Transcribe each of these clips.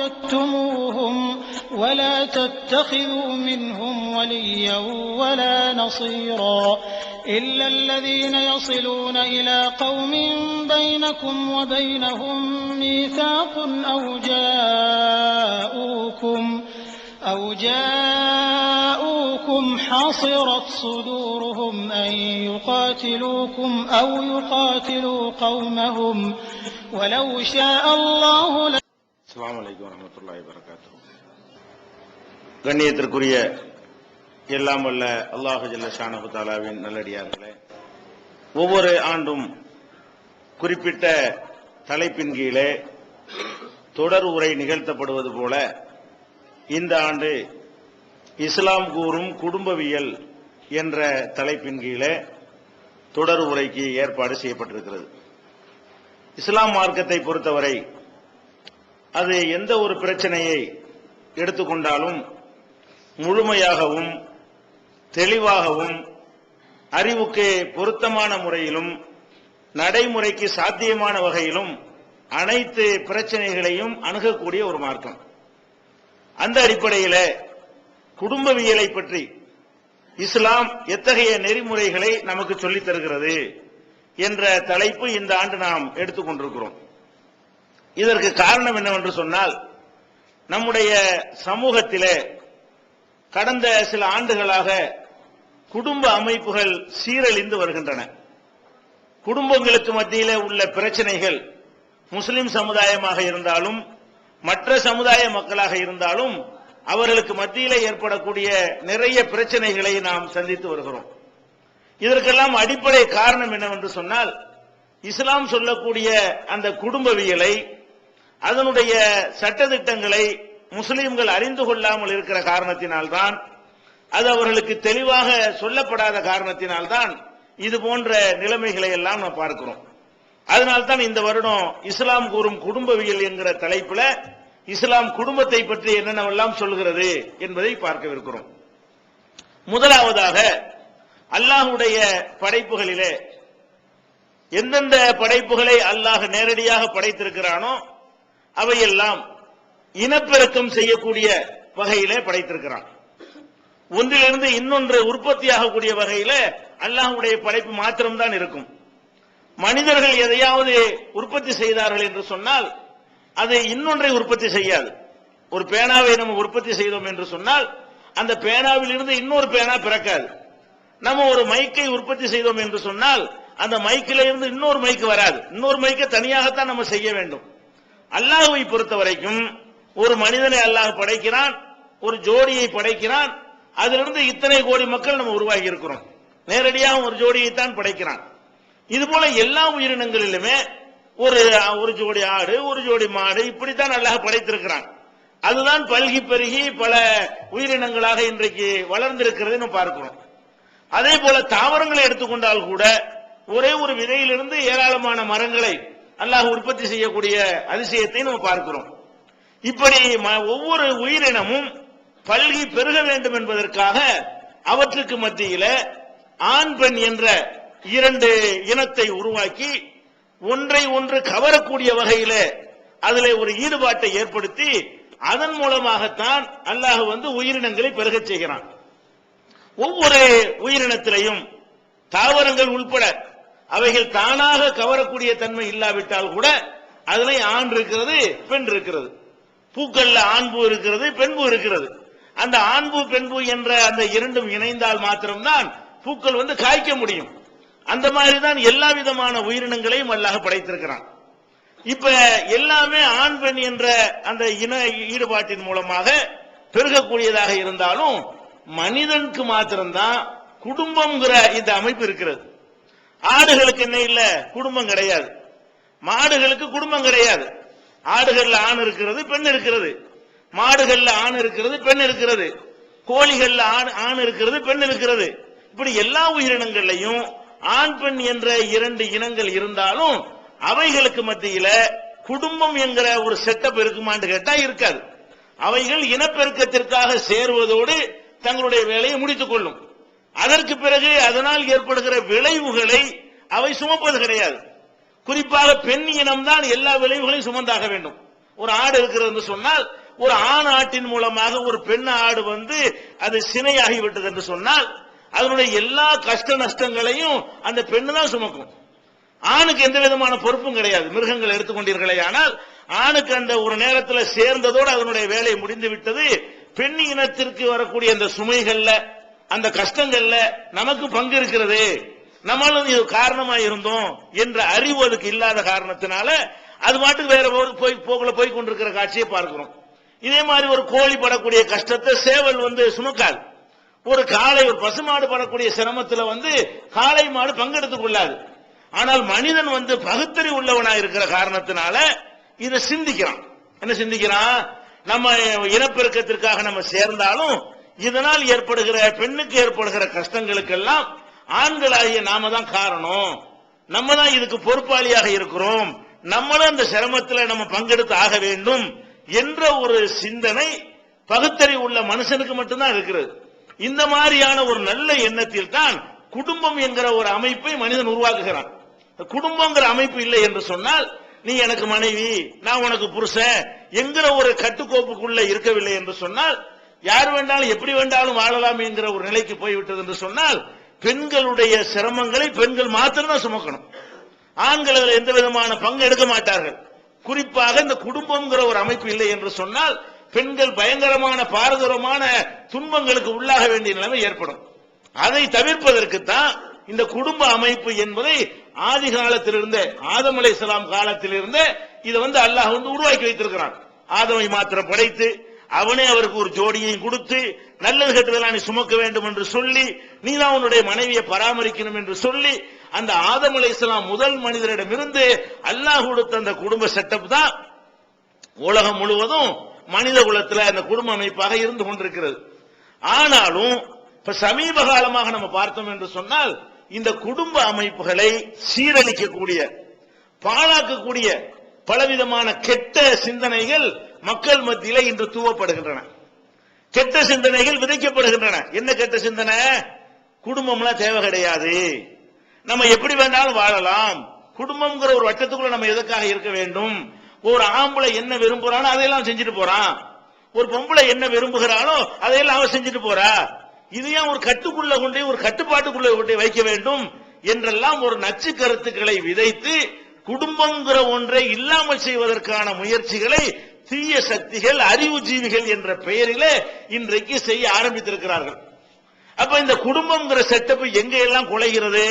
وجدتموهم ولا تتخذوا منهم وليا ولا نصيرا إلا الذين يصلون إلى قوم بينكم وبينهم ميثاق أو جاءوكم حصرت صدورهم أن يقاتلوكم أو يقاتلوا قومهم ولو شاء الله السلام عليكم ورحمة الله وبركاته. கண்ணியத்திற்குரிய எல்லாம் வல்ல அல்லாஹ் ஜல்ல ஷானஹு தஆலாவின் நல்லடியார்களே, ஒவ்வொரு ஆண்டும் குறிப்பிட்ட தலைப்பின் கீழே தொடர் உரை நிகழ்த்தப்படுவது போல இந்த ஆண்டு இஸ்லாம் கூறும் குடும்பவியல் என்ற தலைப்பின் கீழே தொடர் உரைக்கு ஏற்பாடு செய்யப்பட்டிருக்கிறது. இஸ்லாம் மார்க்கத்தை பொறுத்தவரை அது எந்த ஒரு பிரச்சனையை எடுத்துக்கொண்டாலும் முழுமையாகவும் தெளிவாகவும் அறிவுக்கு பொருத்தமான முறையிலும் நடைமுறைக்கு சாத்தியமான வகையிலும் அனைத்து பிரச்சனைகளையும் அணுகக்கூடிய ஒரு மார்க்கம். அந்த அடிப்படையில் குடும்பவியலை பற்றி இஸ்லாம் எத்தகைய நெறிமுறைகளை நமக்கு சொல்லித் தருகிறது என்ற தலைப்பு இந்த ஆண்டு நாம் எடுத்துக்கொண்டிருக்கிறோம். இதற்கு காரணம் என்னவென்று சொன்னால், நம்முடைய சமூகத்திலே கடந்த சில ஆண்டுகளாக குடும்ப அமைப்புகள் சீரழிந்து வருகின்றன. குடும்பங்களுக்கு மத்தியிலே உள்ள பிரச்சனைகள் முஸ்லிம் சமுதாயமாக இருந்தாலும் மற்ற சமுதாய மக்களாக இருந்தாலும் அவர்களுக்கு மத்தியிலே ஏற்படக்கூடிய நிறைய பிரச்சனைகளை நாம் சந்தித்து வருகிறோம். இதற்கெல்லாம் அடிப்படை காரணம் என்னவென்று சொன்னால், இஸ்லாம் சொல்லக்கூடிய அந்த குடும்பவியலை, அதனுடைய சட்டதிட்டங்களை முஸ்லிம்கள் அறிந்து கொள்ளாமல் இருக்கிற காரணத்தினால்தான், அது அவர்களுக்கு தெளிவாக சொல்லப்படாத காரணத்தினால்தான் இது போன்ற நிலைமைகளை எல்லாம் நாம் பார்க்கிறோம். அதனால்தான் இந்த வருடம் இஸ்லாம் கூறும் குடும்பவியல் என்கிற தலைப்பில் இஸ்லாம் குடும்பத்தை பற்றி என்னென்னவெல்லாம் சொல்கிறது என்பதை பார்க்கவிருக்கிறோம். முதலாவதாக, அல்லாஹ்வுடைய படைப்புகளிலே எந்தெந்த படைப்புகளை அல்லாஹ் நேரடியாக படைத்திருக்கிறானோ அவையெல்லாம் இனப்பெருக்கம் செய்யக்கூடிய வகையிலே படைத்திருக்கிறான். ஒன்றிலிருந்து இன்னொன்று உற்பத்தியாகக்கூடிய வகையில அல்லாஹ்வுடைய படைப்பு மாத்திரம்தான் இருக்கும். மனிதர்கள் எதையாவது உற்பத்தி செய்தார்கள் என்று சொன்னால் அது இன்னொன்றை உற்பத்தி செய்யாது. ஒரு பேனாவை நம்ம உற்பத்தி செய்தோம் என்று சொன்னால் அந்த பேனாவில் இருந்து இன்னொரு பேனா பிறக்காது. நம்ம ஒரு மைக்கை உற்பத்தி செய்தோம் என்று சொன்னால் அந்த மைக்கில இருந்து இன்னொரு மைக்கு வராது. இன்னொரு மைக்கை தனியாகத்தான் நம்ம செய்ய வேண்டும். அல்லாஹ்வை பொறுத்த வரைக்கும் ஒரு மனிதனை அல்லாஹ் படைக்கிறான், ஒரு ஜோடியை படைக்கிறான், அதிலிருந்து இத்தனை கோடி மக்கள் நம்ம உருவாகி இருக்கிறோம். நேரடியாக ஒரு ஜோடியைத்தான் படைக்கிறான். இது போல எல்லா உயிரினங்களிலுமே ஒரு ஜோடி ஆடு, ஒரு ஜோடி மாடு, இப்படித்தான் அல்லாஹ் படைத்திருக்கிறான். அதுதான் பல்கி பெருகி பல உயிரினங்களாக இன்றைக்கு வளர்ந்திருக்கிறது நம்ம பார்க்கிறோம். அதே போல தாவரங்களை எடுத்துக்கொண்டால் கூட ஒரே ஒரு விதையிலிருந்து ஏராளமான மரங்களை அல்லாஹ் உற்பத்தி செய்யக்கூடிய அதிசயத்தை நம்ம பார்க்கிறோம். இப்படி ஒவ்வொரு உயிரினமும் பல்கி பெருக வேண்டும் என்பதற்காக அவற்றுக்கு மத்தியில ஆண் பெண் என்ற இரண்டு இனத்தை உருவாக்கி ஒன்றை ஒன்று கவரக்கூடிய வகையில அதிலே ஒரு ஈடுபாட்டை ஏற்படுத்தி அதன் மூலமாகத்தான் அல்லாஹ் உயிரினங்களை பெருகச் செய்கிறான். ஒவ்வொரு உயிரினத்திலையும் தாவரங்கள் உட்பட அவைகள் தானாக கவரக்கூடிய தன்மை இல்லாவிட்டால் கூட அதிலே ஆண் இருக்கிறது, பெண் இருக்கிறது. பூக்கள்ல ஆண்பூ இருக்கிறது, பெண்பூ இருக்கிறது. அந்த ஆண்பூ பெண்பூ என்ற அந்த இரண்டும் இணைந்தால் மாத்திரம்தான் பூக்கள் காய்க்க முடியும். அந்த மாதிரிதான் எல்லா விதமான உயிரினங்களையும் அல்லாஹ் படைத்திருக்கிறான். இப்ப எல்லாமே ஆண் பெண் என்ற அந்த இன ஈடுபாட்டின் மூலமாக பெருகக்கூடியதாக இருந்தாலும் மனிதனுக்கு மாத்திரம்தான் குடும்பம்ங்கிற இந்த அமைப்பு இருக்கிறது. ஆடுகளுக்கு என்ன இல்ல, குடும்பம் கிடையாது. மாடுகளுக்கு குடும்பம் கிடையாது. ஆடுகள்ல ஆண் இருக்கிறது, பெண் இருக்கிறது. மாடுகள்ல ஆண் இருக்கிறது, பெண் இருக்கிறது. கோழிகள்ல ஆண் இருக்கிறது, பெண் இருக்கிறது. இப்படி எல்லா உயிரினங்களையும் ஆண் பெண் என்ற இரண்டு இனங்கள் இருந்தாலும் அவைகளுக்கு மத்தியில குடும்பம் என்கிற ஒரு செட்டப் இருக்குமான்னு கேட்டா இருக்காது. அவைகள் இனப்பெருக்கத்திற்காக சேருவதோடு தங்களுடைய வேலையை முடித்துக் கொள்ளும். அதற்கு பிறகு அதனால் ஏற்படுகிற விளைவுகளை அவை சுமப்பது கிடையாது. குறிப்பாக பெண் இனம்தான் எல்லா விளைவுகளையும் சுமந்தாக வேண்டும். ஒரு ஆடு இருக்கிறது என்று சொன்னால், ஒரு ஆண் ஆட்டின் மூலமாக ஒரு பெண் ஆடு வந்து அது சினையாகி விட்டது என்று சொன்னால், அதனுடைய எல்லா கஷ்ட நஷ்டங்களையும் அந்த பெண்ணு தான் சுமக்கும். ஆணுக்கு எந்த விதமான பொறுப்பும் கிடையாது. மிருகங்கள் எடுத்துக்கொண்டீர்களே, ஆனால் ஆணுக்கு அந்த ஒரு நேரத்தில் சேர்ந்ததோடு அதனுடைய வேலை முடிந்து விட்டது. பெண் இனத்திற்கு வரக்கூடிய அந்த சுமைகள்ல, அந்த கஷ்டங்கள்ல நமக்கு பங்கு இருக்கிறது, நம்மளும் இது காரணமா இருந்தோம் என்ற அறிவு அதுக்கு இல்லாத காரணத்தினால அது மாட்டுக்கு வேற போக்குல போய் கொண்டிருக்கிற காட்சியை பார்க்கிறோம். இதே மாதிரி ஒரு கோழி படக்கூடிய கஷ்டத்தை சேவல் வந்து சுமக்காது. ஒரு காளை, ஒரு பசுமாடு படக்கூடிய சிரமத்தில் வந்து காளை மாடு பங்கெடுத்துக் கொள்ளாது. ஆனால் மனிதன் வந்து பகுத்தறிவு உள்ளவனா இருக்கிற காரணத்தினால இதை சிந்திக்கிறான். என்ன சிந்திக்கிறான்? நம்ம இனப்பெருக்கத்திற்காக நம்ம சேர்ந்தாலும் இதனால் ஏற்படுகிற, பெண்ணுக்கு ஏற்படுகிற கஷ்டங்களுக்கெல்லாம் ஆண்களாகிய நாம தான் காரணம், நம்ம தான் இதுக்கு பொறுப்பாளியாக இருக்கிறோம், நம்மளும் அந்த சிரமத்தில் நம்ம பங்கெடுத்து ஆக வேண்டும் என்ற ஒரு சிந்தனை பகுத்தறிவு உள்ள மனுஷனுக்கு மட்டும்தான் இருக்கிறது. இந்த மாதிரியான ஒரு நல்ல எண்ணத்தில் தான் குடும்பம் என்கிற ஒரு அமைப்பை மனிதன் உருவாக்குகிறான். குடும்பங்கிற அமைப்பு இல்லை என்று சொன்னால், நீ எனக்கு மனைவி, நான் உனக்கு புருஷன் என்கிற ஒரு கட்டுக்கோப்புக்குள்ள இருக்கவில்லை என்று சொன்னால், யார் வேண்டாலும் எப்படி வேண்டாலும் வாழலாம் என்கிற ஒரு நிலைக்கு போய்விட்டது என்று சொன்னால், பெண்களுடைய சிரமங்களை பெண்கள் மாத்திரம் தான் சுமக்கணும். ஆண்கள் அதில் எந்த விதமான பங்கு எடுக்க மாட்டார்கள். குறிப்பாக இந்த குடும்பம்ங்கிற ஒரு அமைப்பு இல்லை என்று சொன்னால் பெண்கள் பயங்கரமான பாரதூரமான துன்பங்களுக்கு உள்ளாக வேண்டிய நிலைமை ஏற்படும். அதை தவிர்ப்பதற்குத்தான் இந்த குடும்ப அமைப்பு என்பதை ஆதி காலத்திலிருந்தே, ஆதம் அலைஹிஸ்ஸலாம் காலத்திலிருந்தே இதை வந்து அல்லாஹ் வந்து உருவாக்கி வைத்திருக்கிறான். ஆதமை மாத்திரம் படைத்து அவனே அவருக்கு ஒரு ஜோடியையும் கொடுத்து, நல்லது கெட்டதெல்லாம் நீ சுமக்க வேண்டும் என்று சொல்லி, நீ தான் உன்னுடைய மனைவியை பராமரிக்கணும் என்று சொல்லி, அந்த ஆதம் அலைஹிஸ்ஸலாம் முதல் மனிதரிடமிருந்து அல்லாஹ் கொடுத்த அந்த குடும்ப செட்டப் தான் உலகம் முழுவதும் மனித குலத்தில் அந்த குடும்ப அமைப்பாக இருந்து கொண்டிருக்கிறது. ஆனாலும் இப்ப சமீப காலமாக நம்ம பார்த்தோம் என்று சொன்னால், இந்த குடும்ப அமைப்புகளை சீரழிக்கக்கூடிய, பாழாக்கக்கூடிய பலவிதமான கெட்ட சிந்தனைகள் மக்கள் மத்தியில இன்று தூவப்படுகின்றன. கெட்ட சிந்தனைகள் விதைக்கப்படுகின்றன. என்ன கெட்ட சிந்தனை? குடும்பம்லாம் தேவை கிடையாது, நம்ம எப்படி வேண்டாலும் வாழலாம், குடும்பம்ங்கிற ஒரு வட்டத்துக்குள்ள நம்ம எதுக்காக இருக்க வேண்டும், ஒரு ஆம்பளை என்ன விரும்புறானோ அதையெல்லாம் செஞ்சுட்டு போறான், ஒரு பொம்பளை என்ன விரும்புகிறானோ அதையெல்லாம் அவ செஞ்சுட்டு போறா, இதையும் ஒரு கட்டுக்குள்ள கொண்டே, ஒரு கட்டுப்பாட்டுக்குள்ள கொண்டே வைக்க வேண்டும் என்றெல்லாம் ஒரு நச்சு கருத்துக்களை விதைத்து குடும்பங்கிற ஒன்றை இல்லாமல் செய்வதற்கான முயற்சிகளை தீய சக்திகள், அறிவுஜீவிகள் என்ற பெயரிலே இன்றைக்கு செய்ய ஆரம்பித்திருக்கிறார்கள். அப்ப இந்த குடும்பம்ங்கிற செட்டப் எங்க எல்லாம் குலைகிறது?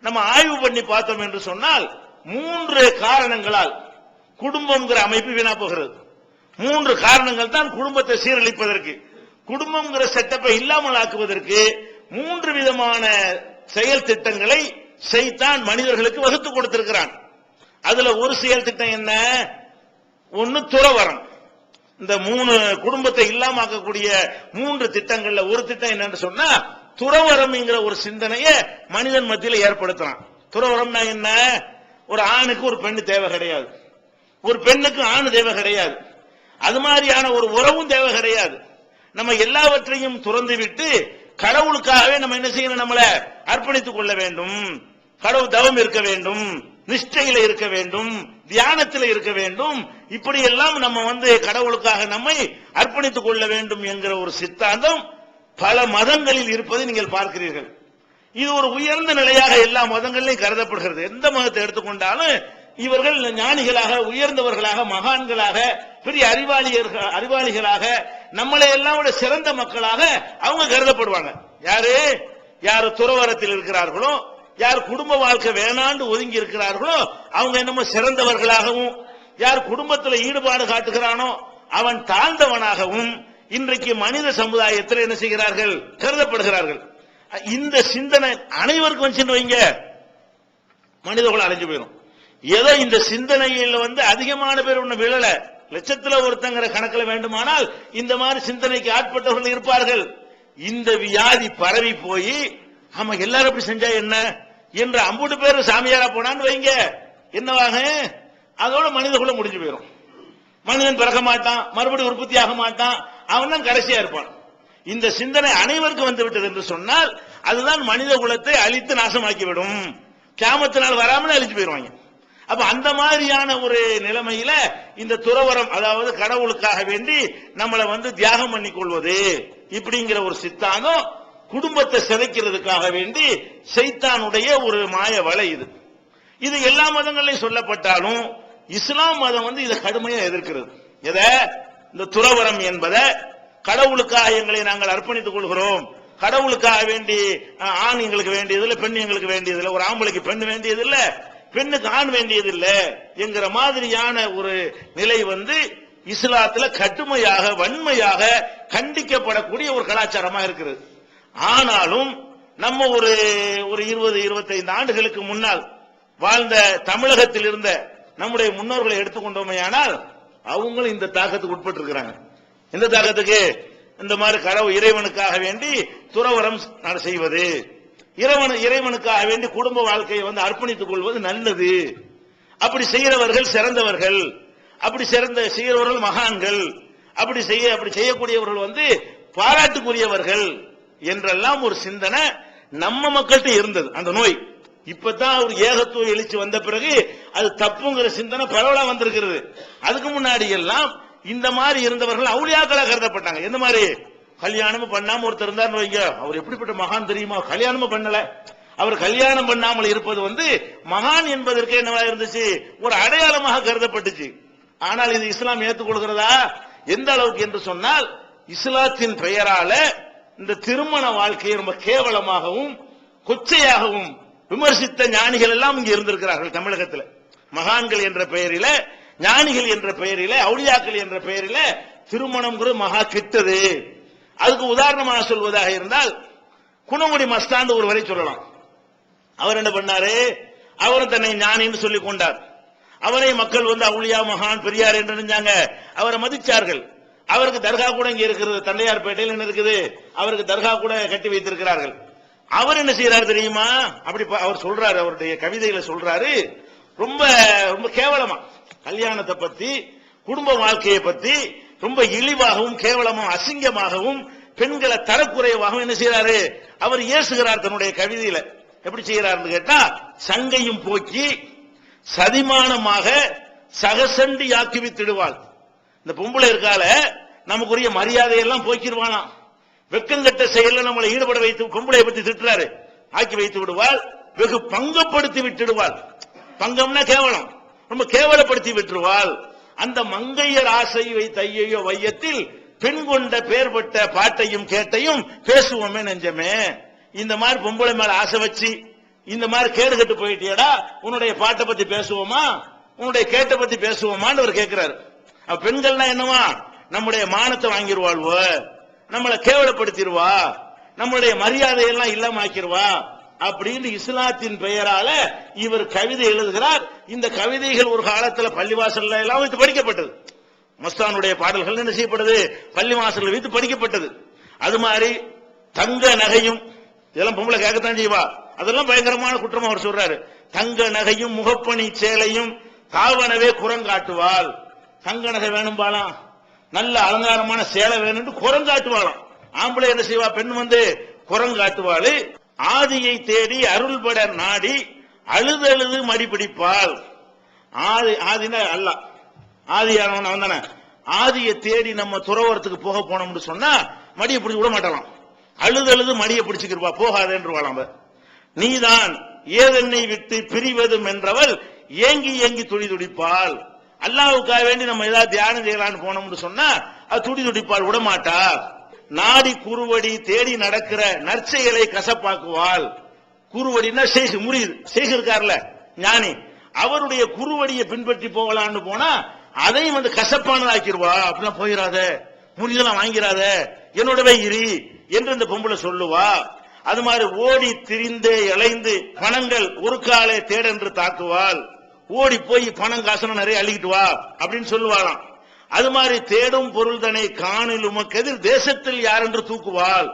நம்ம ஆய்வு பண்ணி பார்த்தோம் என்று சொன்னால் 3 காரணங்களால் குடும்பம்ங்கிற அமைப்பு வீணா போகிறது. 3 காரணங்கள் தான் குடும்பத்தை சீரழிப்பதற்கு, குடும்பம்ங்கிற செட்டப்பை இல்லாமல் ஆக்குவதற்கு 3 விதமான செயல் திட்டங்களை சைத்தான் மனிதர்களுக்கு வகுத்து கொடுத்திருக்கிறான். அதுல ஒரு செயல் திட்டம் என்ன? ஒன்னு துறவரம். இந்த 3 குடும்பத்தை இல்லாம ஆக்கக்கூடிய 3 திட்டங்கள்ல ஒரு திட்டம் என்னன்னு சொன்னா, துறவரம் என்கிற ஒரு சிந்தனையை மனிதன் மத்தியில் ஏற்படுத்துறான். துறவரம்னா என்ன? ஒரு ஆணுக்கு ஒரு பெண்ணு தேவை கிடையாது, ஒரு பெண்ணுக்கு ஆணு தேவை கிடையாது, அது மாதிரியான ஒரு உறவும் தேவை கிடையாது. நம்ம எல்லாவற்றையும் துறந்து விட்டு கடவுளுக்காகவே நம்ம என்ன செய்யணும்? நம்மளை அர்ப்பணித்துக் கொள்ள வேண்டும், கடவுள் தவம் இருக்க வேண்டும், நிஷ்டையில இருக்க வேண்டும், தியானத்தில் இருக்க வேண்டும், இப்படி எல்லாம் நம்ம வந்து கடவுளுக்காக நம்மை அர்ப்பணித்துக் கொள்ள வேண்டும் என்கிற ஒரு சித்தாந்தம் பல மதங்களில் இருப்பதை நீங்கள் பார்க்கிறீர்கள். இது ஒரு உயர்ந்த நிலையாக எல்லா மதங்களிலும் கருதப்படுகிறது. எந்த மதத்தை எடுத்துக்கொண்டாலும் இவர்கள் ஞானிகளாக, உயர்ந்தவர்களாக, மகான்களாக, பெரிய அறிவாளிகளாக, நம்மளை எல்லாம் விட சிறந்த மக்களாக அவங்க கருதப்படுவாங்க. யாரு யார் துறவரத்தில் இருக்கிறார்களோ, யார் குடும்ப வாழ்க்கை வேணாண்டு ஒதுங்கி இருக்கிறார்களோ அவங்க என்னமோ சிறந்தவர்களாகவும், யார் குடும்பத்தில் ஈடுபாடு காட்டுகிறானோ அவன் தாழ்ந்தவனாகவும் இன்றைக்கு மனித சமுதாயத்தில் என்ன செய்கிறார்கள்? கருதப்படுகிறார்கள். இந்த சிந்தனை அனைவருக்கும் வந்து வைங்க, மனிதர்கள் அழிஞ்சு போயிடும். ஏதோ இந்த சிந்தனையில் வந்து அதிகமான பேர் ஒண்ணு விழல, லட்சத்துல ஒருத்தங்கிற கணக்கில் வேண்டுமானால் இந்த மாதிரி சிந்தனைக்கு ஆட்பட்டவர்கள் இருப்பார்கள். இந்த வியாதி பரவி போய், ஆமா எல்லாரும் அப்படி செஞ்சா என்ன என்ற 50 பேர் சாமியாரா போனான்னு வைங்க, என்னவாக? அதோட மனிதகுலம் முடிஞ்சு போயிடும். மனிதன் பிறக்க மாட்டான், மறுபடியும் உற்பத்தி ஆக மாட்டான், அவன் தான் கடைசியா இருப்பான். இந்த சிந்தனை அனைவருக்கும் வந்து விட்டது என்று சொன்னால் அதுதான் மனித குலத்தை அழித்து நாசமாக்கிவிடும். கியாமத்து நாள் வராமல் அழிச்சு போயிடுவாங்க. அப்ப அந்த மாதிரியான ஒரு நிலைமையில இந்த துறவரம், அதாவது கடவுளுக்காக வேண்டி நம்மளை தியாகம் பண்ணி கொள்வது இப்படிங்கிற ஒரு சித்தாந்தம் குடும்பத்தை சிதைக்கிறதுக்காக வேண்டி சைத்தானுடைய ஒரு மாய வலை. இது எல்லா மதங்களையும் சொல்லப்பட்டாலும் இஸ்லாம் மதம் இதை கடுமையா எதிர்க்கிறது. எதை? இந்த துறவரம் என்பதை கடவுளுக்காக எங்களை நாங்கள் அர்ப்பணித்துக் கொள்கிறோம், கடவுளுக்காக வேண்டி ஆண் எங்களுக்கு வேண்டியதில்லை, பெண் எங்களுக்கு வேண்டியதில்லை, ஒரு ஆம்பளைக்கு பெண் வேண்டியதில்லை, பெண்ணுக்கு ஆண் வேண்டியதில்லை என்கிற மாதிரியான ஒரு நிலை இஸ்லாத்துல கடுமையாக வன்மையாக கண்டிக்கப்படக்கூடிய ஒரு கலாச்சாரமா இருக்கிறது. ஆனாலும் நம்ம ஒரு 20-25 ஆண்டுகளுக்கு முன்னால் வாழ்ந்த தமிழகத்தில் இருந்த நம்முடைய முன்னோர்களை எடுத்துக்கொண்டோமையானால் அவங்களும் இந்த தாக்கத்துக்கு உட்பட்டு இருக்கிறாங்க. இந்த தாக்கத்துக்கு இந்த மாதிரி கடவுள் இறைவனுக்காக வேண்டி துறவரம் செய்வது, இறைவனுக்காக வேண்டி குடும்ப வாழ்க்கையை அர்ப்பணித்துக் கொள்வது நல்லது, அப்படி செய்கிறவர்கள் சிறந்தவர்கள், அப்படி செய்கிறவர்கள் மகான்கள், அப்படி செய்யக்கூடியவர்கள் பாராட்டுக்குரியவர்கள் என்றெல்லாம் ஒரு சிந்தனை நம்ம மக்கள்கிட்ட இருந்தது. அந்த நோய் இப்பதான் ஒரு ஏகத்துவ எழுச்சி வந்த பிறகு அது தப்புங்கிற சிந்தனை பரவலா வந்திருக்கிறது. அதுக்கு முன்னாடி எல்லாம் இந்த மாதிரி இருந்தவர்கள் அவுலியாக்களா கருதப்பட்டாங்க. எந்த மாதிரி? கல்யாணமும் பண்ணாம ஒருத்தர் இருந்தார் வைங்க, அவர் எப்படிப்பட்ட மகான் தெரியுமா? கல்யாணமும் பண்ணல, அவர் கல்யாணம் பண்ணாமல் இருப்பது மகான் என்பதற்கு என்னவா இருந்துச்சு? ஒரு அடையாளமாக கருதப்பட்டுச்சு. ஆனால் இது இஸ்லாம் ஏற்றுக்கொள்கிறதா? எந்த அளவுக்கு என்று சொன்னால், இஸ்லாத்தின் பெயரால இந்த திருமண வாழ்க்கையை ரொம்ப கேவலமாகவும் கொச்சையாகவும் விமர்சித்த ஞானிகள் எல்லாம் இங்க இருந்திருக்கிறார்கள் தமிழகத்தில். மகான்கள் என்ற பெயரில, ஞானிகள் என்ற பெயரில, அவுலியாக்கள் என்ற பெயரில திருமணம் மகா கெட்டது. அதுக்கு உதாரணமாக சொல்வதாக இருந்தால் குணங்குடி மஸ்தாண்டு ஒரு வரை சொல்லலாம். அவர் என்ன பண்ணாரு? அவர் தன்னை ஞானின்னு சொல்லிக் கொண்டார். அவரை மக்கள் அவுலியா மகான் பெரியார் என்று நினைச்சாங்க, அவரை மதிச்சார்கள். அவருக்கு தர்கா கூட இங்க இருக்கிறது, தண்டையார்பேட்டையில் என்ன இருக்குது, அவருக்கு தர்கா கூட கட்டி வைத்திருக்கிறார்கள். அவர் என்ன செய்யறாரு தெரியுமா? அப்படி அவர் சொல்றாரு, அவருடைய கவிதையில சொல்றாரு, ரொம்ப ரொம்ப கேவலமா கல்யாணத்தை பத்தி, குடும்ப வாழ்க்கையை பத்தி ரொம்ப இழிவாகவும் கேவலமாகவும் அசிங்கமாகவும் பெண்களை தரக்குறைவாகவும் என்ன செய்யறாரு அவர் ஏசுகிறார் தன்னுடைய கவிதையில. எப்படி செய்யறாருன்னு கேட்டா, சங்கையும் போக்கி சதிமானமாக சகசண்டி ஆக்கி வித்திடுவாள். இந்த பொம்பளை இருக்கால, நமக்குரிய மரியாதையெல்லாம் போக்கிடுவானா, வெக்கங்கட்ட செயல நம்மளை ஈடுபட வைத்து பொம்பளை பத்தி திட்டுறாரு, ஆக்கி வைத்து விடுவாள். வெகு பங்கப்படுத்தி விட்டுடுவாள். பங்கம்னா கேவலம், ரொம்ப கேவலப்படுத்தி விட்டுருவாள். அந்த மங்கையர் ஆசை வைத்தையோ வையத்தில் பெண் கொண்ட பேர்பட்ட பாட்டையும் கேட்டையும் பேசுவோமே நெஞ்சமே. இந்த மாதிரி பொம்பளை மேல ஆசை வச்சு இந்த மாதிரி கேடு கட்டு போயிட்டியடா, உன்னுடைய பாட்டை பத்தி பேசுவோமா, உன்னுடைய கேட்டை பத்தி பேசுவோமான்னு அவர் கேட்கிறாரு. பெண்கள்னா என்னவா? நம்முடைய மானத்தை வாங்கிடுவாள்வோ, நம்மளை கேவலப்படுத்திடுவா, நம்மளுடைய மரியாதையெல்லாம் இல்லாம ஆக்கிடுவா அப்படின்னு இஸ்லாத்தின் பெயரால இவர் கவிதை எழுதுகிறார். இந்த கவிதைகள் ஒரு காலத்துல பள்ளிவாசல்ல எல்லாம் வைத்து படிக்கப்பட்டது. மஸ்தானுடைய பாடல்கள் என்ன செய்யப்பட்டது? பள்ளிவாசல்ல வைத்து படிக்கப்பட்டது. அது மாதிரி தங்க நகையும், இதெல்லாம் பொம்பளை கேட்கத்தான் செய்வா, அதெல்லாம் பயங்கரமான குற்றமா அவர் சொல்றாரு. தங்க நகையும் முகப்பணி சேலையும் காவனவே குரங்காட்டுவாள். தங்க நகை வேணும்பாலாம், நல்ல அலங்காரமான சேலை வேணும் குரங்காட்டுவாளாம். ஆம்பளை என்ன செய்வா? பெண் குரங்காட்டுவாள். ஆதியை தேடி அருள்பட நாடி அழுது அழுது மடி பிடிப்பாள். ஆதினா அல்ல, ஆதியானவன் அவன் தானே. ஆதியை தேடி நம்ம துறவரத்துக்கு போக போனோம்னு சொன்னா மடியை பிடிச்சு விட மாட்டாளாம், அழுது அழுது மடியை பிடிச்சுக்கிருப்பா, போகாதேன்றுவாளாம். நீதான் ஏதென்னை விட்டு பிரிவதும் என்றவள் ஏங்கி ஏங்கி துடி துடிப்பாள். அல்லாஹ்வுக்காக வேண்டி நம்ம ஏதாவது தியானம் செய்யலான்னு போனோம்னு சொன்னா அது துடி துடிப்பாள், விடமாட்டா. நாடி குருவடி தேடி நடக்கிற நற்செயலை கசப்பாக்குவாள். குருவடினா ஷேக் முரீத், ஷேக் இருக்கார்ல ஞானி, அவருடைய குருவடியை பின்பற்றி போகலான்னு போனா அதையும் கசப்பானதாக்கிடுவா. அப்படிலாம் போயிடாத, முறிதெல்லாம் வாங்கிறாத, என்னோடவே இரு என்று இந்த பொம்பளை சொல்லுவா. அது மாதிரி ஓடி திரிந்தே இளைந்து பணங்கள் ஒரு காலை தேடென்று தாக்குவாள். ஓடி போய் பணம் காசனம் நிறைய அள்ளிக்கிட்டு வா அப்படின்னு சொல்லுவாளாம். அது மாதிரி தேடும் பொருள் தனை காணில் உமக்கு எதிர் தேசத்தில் யார் என்று தூக்குவாள்.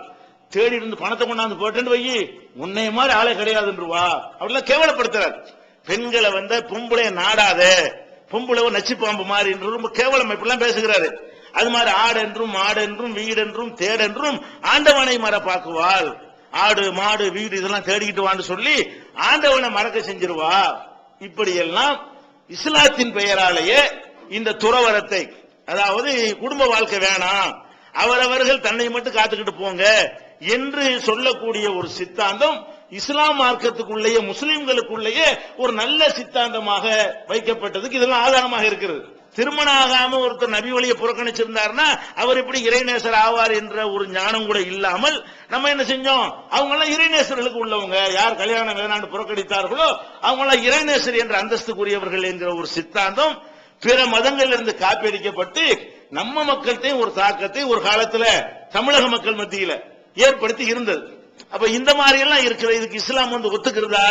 தேடி இருந்து பணத்தை கொண்டாந்து போட்டு வை, உன்னை மாதிரி ஆளே கிடையாதுன்றவா. அப்படிலாம் கேவலப்படுத்துறார். பெண்களை பொம்பளை நாடாத, பொம்பளை நச்சு பாம்பு மாதிரி என்று ரொம்ப கேவலம் இப்படிலாம் பேசுகிறாரு. அது மாதிரி ஆடென்றும் மாடென்றும் வீடென்றும் தேடென்றும் ஆண்டவனை மறப்பாக்குவாள். ஆடு மாடு வீடு இதெல்லாம் தேடிக்கிட்டு வான்னு சொல்லி ஆண்டவனை மறக்க செஞ்சிருவா. இப்படி எல்லாம் இஸ்லாத்தின் பெயராலேயே இந்த துறவரத்தை, அதாவது குடும்ப வாழ்க்கை வேணாம், அவரவர்கள் தன்னை மட்டும் காத்துக்கிட்டு போங்க என்று சொல்லக்கூடிய ஒரு சித்தாந்தம் இஸ்லாம் மார்க்கத்துக்குள்ளேயே, முஸ்லிம்களுக்குள்ளேயே ஒரு நல்ல சித்தாந்தமாக வைக்கப்பட்டதுக்கு இதெல்லாம் ஆதாரமாக இருக்கிறது. திருமணம் ஆகாம ஒருத்தர் நபி வழியை புறக்கணிச்சிருந்தாருன்னா அவர் எப்படி இறைநேசர் ஆவார் என்ற ஒரு ஞானம் கூட இல்லாமல் நம்ம என்ன செஞ்சோம், அவங்க எல்லாம் இறைநேசர்களுக்கு உள்ளவங்க, யார் கல்யாணம் வேணான்னு புறக்கணித்தார்களோ அவங்க எல்லாம் இறைநேசர் என்ற அந்தஸ்துக்குரியவர்கள் என்கிற ஒரு சித்தாந்தம் பிற மதங்களில் இருந்து காப்பியடிக்கப்பட்டு நம்ம மக்கள்கிட்டையும் ஒரு தாக்கத்தை ஒரு காலத்துல தமிழக மக்கள் மத்தியில ஏற்படுத்தி இருந்தது. அப்ப இந்த மாதிரி எல்லாம் இருக்கிற இதுக்கு இஸ்லாம் ஒத்துக்கிறதா?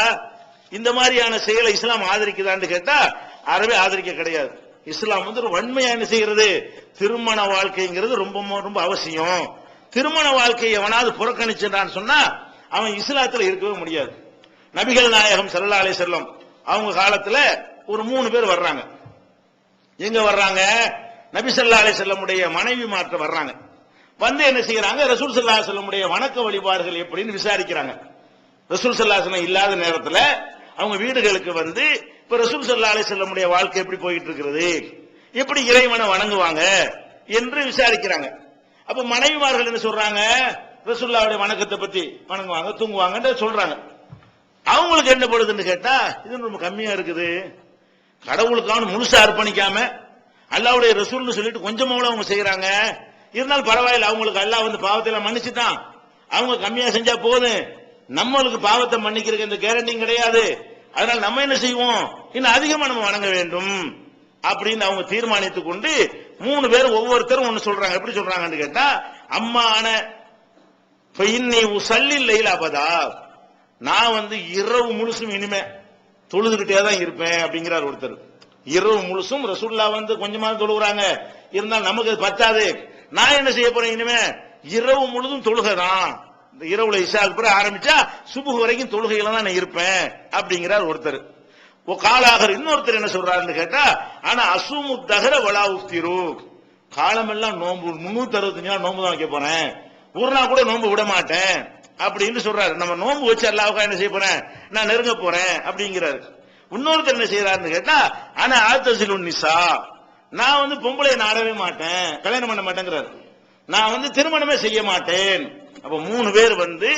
இந்த மாதிரியான செயலை இஸ்லாம் ஆதரிக்குதான்னு கேட்டா அறவே ஆதரிக்க கிடையாது. இஸ்லாம் ஒரு வன்மையா என்ன செய்கிறது, திருமண வாழ்க்கைங்கிறது ரொம்ப ரொம்ப அவசியம். திருமண வாழ்க்கையை எவனாவது புறக்கணிச்சுட்டான்னு சொன்னா அவன் இஸ்லாத்துல இருக்கவே முடியாது. நபிகள் நாயகம் ஸல்லல்லாஹு அலைஹி வஸல்லம் அவங்க காலத்துல ஒரு 3 பேர் வர்றாங்க. எங்க வர்றாங்க? நபி ஸல்லல்லாஹு அலைஹி வஸல்லமுடைய மனைவி மாற்ற வர்றாங்க. வந்து என்ன செய்யறாங்க, ரசூல் ஸல்லல்லாஹு அலைஹி வஸல்லமுடைய வணக்க வழிபாடுகள் எப்படின்னு விசாரிக்கிறாங்க. ரசூல் ஸல்லல்லாஹு அலைஹி வஸல்லம் இல்லாத நேரத்துல அவங்க வீடுகளுக்கு வந்து இப்ப ரசூல் ஸல்லல்லாஹு அலைஹி வஸல்லமுடைய வாழ்க்கை எப்படி போயிட்டு இருக்கிறது, எப்படி இறைவனை வணங்குவாங்க என்று விசாரிக்கிறாங்க. அப்ப மனைவிமார்கள் என்ன சொல்றாங்க, ரசூலுல்லாஹ்வுடைய வணக்கத்தை பத்தி வணங்குவாங்க, தூங்குவாங்க சொல்றாங்க. அவங்களுக்கு என்ன படுதுன்னு கேட்டா இது ரொம்ப கம்மியா இருக்குது, கடவுளுக்கான முழுசா அர்ப்பணிக்காம அல்லாஹ்வுடைய ரசூல்னு சொல்லிட்டு கொஞ்சமாவும் அவங்க செய்யறாங்க. இருந்தாலும் பரவாயில்ல, அவங்களுக்கு அல்லாஹ் வந்து பாவத்தை எல்லாம் மன்னிச்சுட்டான், அவங்க கம்மியா செஞ்சா போதும், நம்மளுக்கு பாவத்தை மன்னிக்கிறதுக்கு இந்த கேரண்டியும் கிடையாது, அதனால நம்ம என்ன செய்வோம், இன்னும் அதிகமா நம்ம வணங்க வேண்டும் அப்படின்னு அவங்க தீர்மானித்துக் கொண்டு 3 பேர் ஒவ்வொருத்தரும் ஒன்னு சொல்றாங்க. எப்படி சொல்றாங்கன்னு கேட்டா, அம்மான இன்னி உசல்லில் லைல அபதா, நான் வந்து இரவு முழுசும் இனிமே தொழுதுகிட்டே தான் இருப்பேன் அப்படிங்கிறார் ஒருத்தர். இரவு முழுசும் ரசூலுல்லாஹ் வந்து கொஞ்சமா தொழுகிறாங்க, இருந்தாலும் நமக்கு அது பத்தாது, நான் என்ன செய்ய போறேன், இனிமே இரவு முழுதும் தொழுகைதான், இந்த இரவுல இஷாக்கு பிறகு ஆரம்பிச்சா சுபுஹ் வரைக்கும் தொழுகையில தான் நான் இருப்பேன் அப்படிங்கிறார் ஒருத்தர். காலாகர் இன்னொருத்தர் என்ன சொல்றாருன்னு கேட்டா, ஆனா அசுமு தஹர வலா உஃப்திரு, காலமெல்லாம் நோன்பு 365 நாள் நோன்பு தான் வைக்க போறேன், ஒரு நாள் கூட நோன்பு விட மாட்டேன் அப்படின்னு சொல்றாரு. நம்ம நோன்பு வச்சு அல்லாஹ்வுக்கு என்ன செய்ய போறேன், நான் நெருங்க போறேன் அப்படிங்கிறாரு. இன்னொருத்தர் என்ன செய்யறாருன்னு கேட்டா, ஆனா ஆத்தசிலுன் நிசா, நான் வந்து பொம்பளை நாடவே மாட்டேன், கல்யாணம் பண்ண மாட்டேங்கிறாரு, நான் வந்து திருமணமே செய்ய மாட்டேன். அப்ப 3 பேர் வந்து